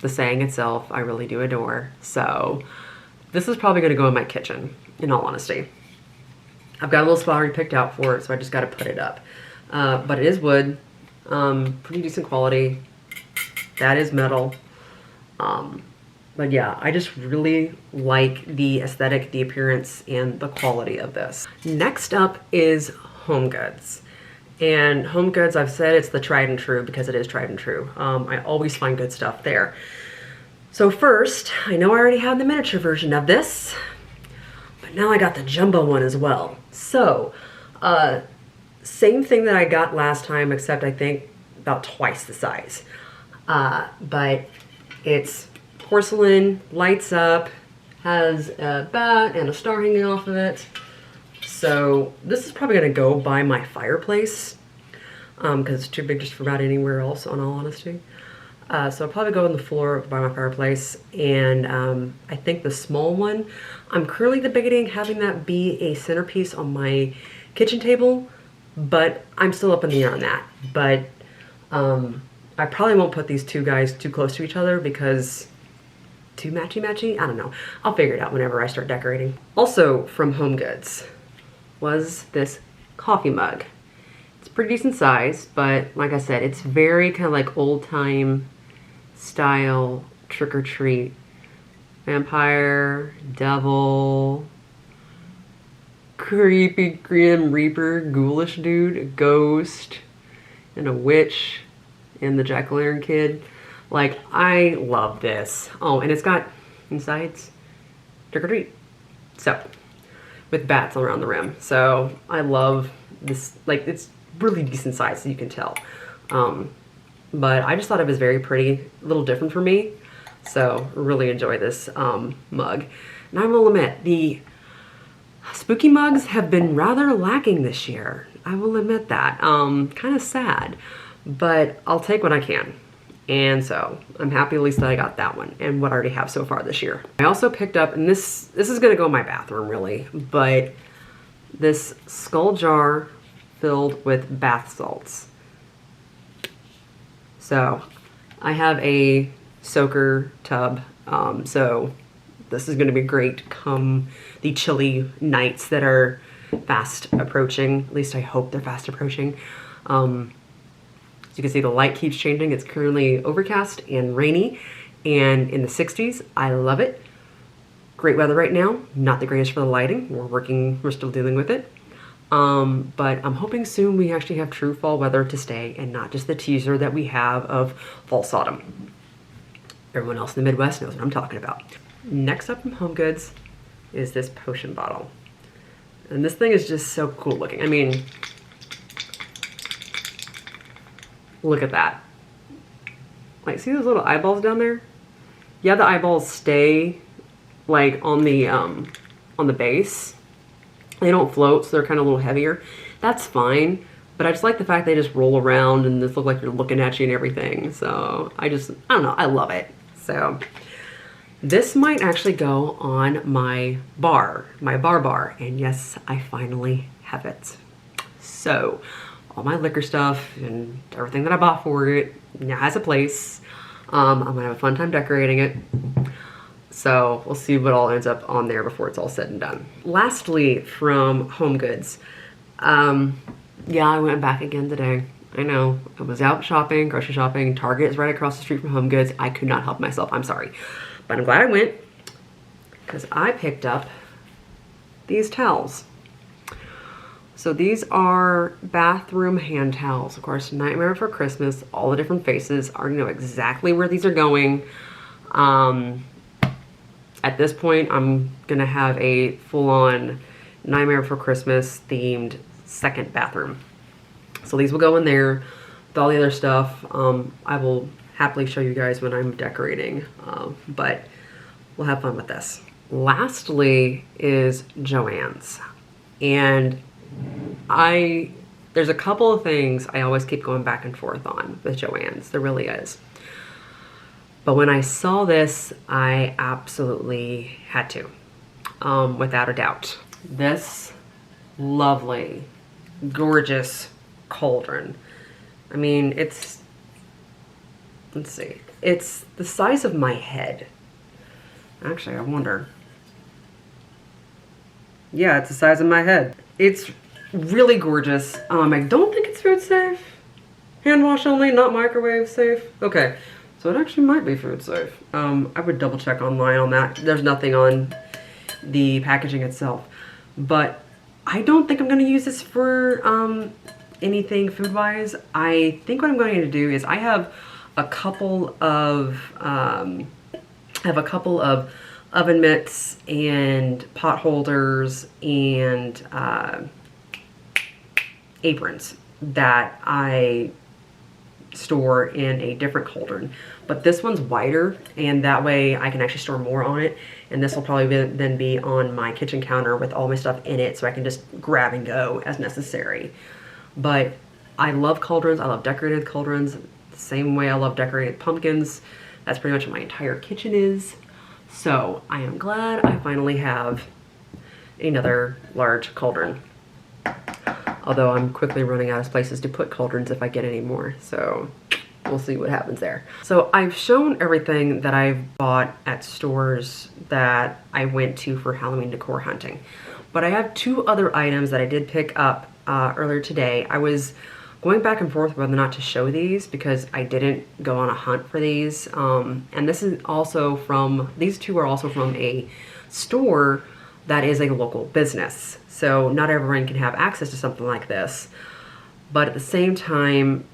The saying itself, I really do adore. So this is probably gonna go in my kitchen, in all honesty. I've got a little spot already picked out for it, so I just gotta put it up. But it is wood, pretty decent quality. That is metal. But yeah, I just really like the aesthetic, the appearance, and the quality of this. Next up is Homegoods. And Homegoods, I've said it's the tried and true because it is tried and true. I always find good stuff there. So first, I know I already have the miniature version of this, but now I got the jumbo one as well. So, same thing that I got last time, except I think about twice the size. But it's porcelain, lights up, has a bat and a star hanging off of it. So this is probably gonna go by my fireplace because it's too big just for about anywhere else, in all honesty. So I'll probably go on the floor by my fireplace, and I think the small one, I'm currently debating having that be a centerpiece on my kitchen table, but I'm still up in the air on that. But I probably won't put these two guys too close to each other because too matchy-matchy? I don't know. I'll figure it out whenever I start decorating. Also from HomeGoods was this coffee mug. It's pretty decent size, but like I said, it's very kind of like old-time style trick-or-treat. Vampire, devil, creepy grim reaper, ghoulish dude, a ghost, and a witch, and the jack-o'-lantern kid. Like, I love this. Oh, and it's got insides trick-or-treat. So, with bats around the rim. So, I love this. Like, it's really decent size, so you can tell. But I just thought it was very pretty, a little different for me. So, really enjoy this mug. And I will admit, the spooky mugs have been rather lacking this year. I will admit that. Kind of sad, but I'll take what I can. And so, I'm happy at least that I got that one and what I already have so far this year. I also picked up, and this is gonna go in my bathroom really, but this skull jar filled with bath salts. So, I have a soaker tub, so this is gonna be great come the chilly nights that are fast approaching. At least I hope they're fast approaching. As you can see, the light keeps changing. It's currently overcast and rainy and in the 60s. I love it. Great weather right now. Not the greatest for the lighting. We're still dealing with it. But I'm hoping soon we actually have true fall weather to stay and not just the teaser that we have of false autumn. Everyone else in the Midwest knows what I'm talking about. Next up from HomeGoods is this potion bottle. And this thing is just so cool looking. I mean, look at that. Like, see those little eyeballs down there? Yeah, the eyeballs stay like on the base. They don't float, so they're kind of a little heavier. That's fine, but I just like the fact they just roll around and this look like they're looking at you and everything. So I don't know, I love it. So this might actually go on my bar, and yes, I finally have it. So all my liquor stuff and everything that I bought for it now has a place. I'm gonna have a fun time decorating it. So we'll see what all ends up on there before it's all said and done. Lastly, from HomeGoods, yeah, I went back again today. I know, I was out shopping, grocery shopping. Target is right across the street from HomeGoods. I could not help myself, I'm sorry. But I'm glad I went because I picked up these towels. So these are bathroom hand towels. Of course, Nightmare Before Christmas, all the different faces. I already know exactly where these are going. At this point, I'm gonna have a full-on Nightmare Before Christmas themed second bathroom. So these will go in there with all the other stuff. I will happily show you guys when I'm decorating, but we'll have fun with this. Lastly is JOANN's. And there's a couple of things I always keep going back and forth on with JOANN's. There really is. But when I saw this, I absolutely had to, without a doubt. This lovely, gorgeous cauldron. I mean, let's see, it's the size of my head. Actually, I wonder. Yeah, it's the size of my head. It's really gorgeous. I don't think it's food safe. Hand wash only, not microwave safe. Okay. So it actually might be food safe. I would double check online on that. There's nothing on the packaging itself. But I don't think I'm gonna use this for anything food-wise. I think what I'm going to do is I have a couple of oven mitts and pot holders and aprons that I store in a different cauldron, but this one's wider and that way I can actually store more on it, and this will probably then be on my kitchen counter with all my stuff in it so I can just grab and go as necessary. But I love cauldrons. I love decorated cauldrons the same way I love decorated pumpkins. That's pretty much what my entire kitchen is. So I am glad I finally have another large cauldron. Although I'm quickly running out of places to put cauldrons if I get any more. So we'll see what happens there. So I've shown everything that I've bought at stores that I went to for Halloween decor hunting. But I have 2 other items that I did pick up earlier today. I was going back and forth whether or not to show these because I didn't go on a hunt for these. And this is also from, these 2 are also from a store that is a local business. So not everyone can have access to something like this. But at the same time,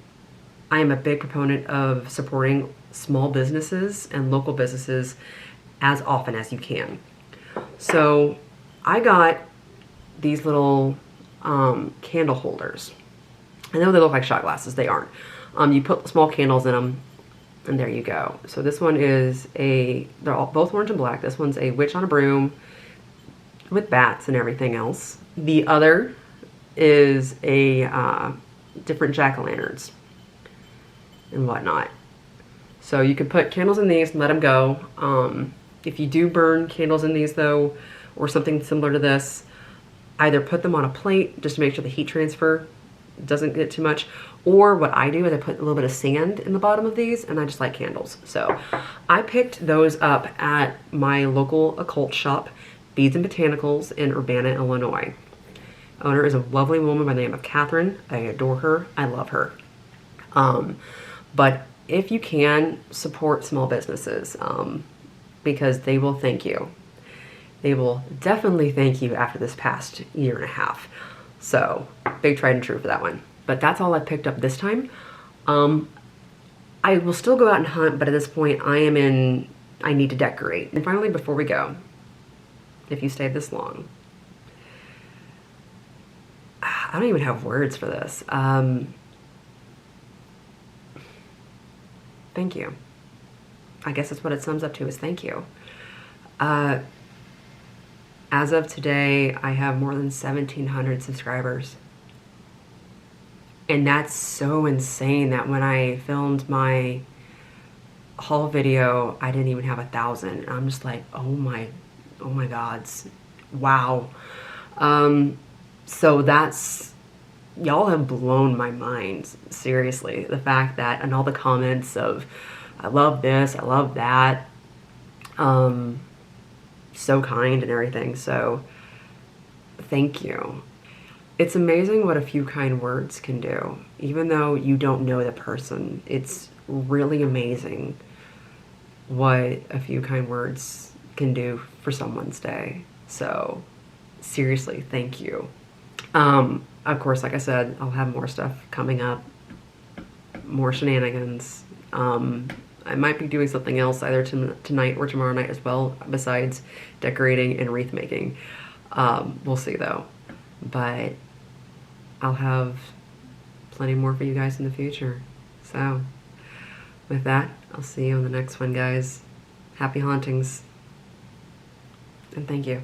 I am a big proponent of supporting small businesses and local businesses as often as you can. So I got these little candle holders. I know they look like shot glasses, they aren't. You put small candles in them, and there you go. So this one is they're all both orange and black. This one's a witch on a broom with bats and everything else. The other is a different jack-o'-lanterns and whatnot. So you can put candles in these and let them go. If you do burn candles in these though, or something similar to this, either put them on a plate just to make sure the heat transfer doesn't get too much, or what I do is I put a little bit of sand in the bottom of these and I just light candles. So I picked those up at my local occult shop, Beads and Botanicals in Urbana, Illinois. Owner is a lovely woman by the name of Catherine. I adore her. I love her. But if you can, support small businesses because they will thank you. They will definitely thank you after this past year and a half. So big tried and true for that one. But that's all I picked up this time. I will still go out and hunt, but at this point I need to decorate. And finally, before we go, if you stayed this long, I don't even have words for this. Thank you. I guess that's what it sums up to, is thank you. As of today, I have more than 1,700 subscribers. And that's so insane that when I filmed my haul video, I didn't even have 1,000. And I'm just like, oh my gods, wow. So that's, y'all have blown my mind, seriously. The fact that, and all the comments of, I love this, I love that, so kind and everything. So thank you. It's amazing what a few kind words can do. Even though you don't know the person, it's really amazing what a few kind words can do for someone's day. So seriously, thank you. Of course, like I said, I'll have more stuff coming up, more shenanigans. I might be doing something else either tonight or tomorrow night as well, besides decorating and wreath making. We'll see though. But I'll have plenty more for you guys in the future. So with that, I'll see you on the next one, guys. Happy hauntings. And thank you.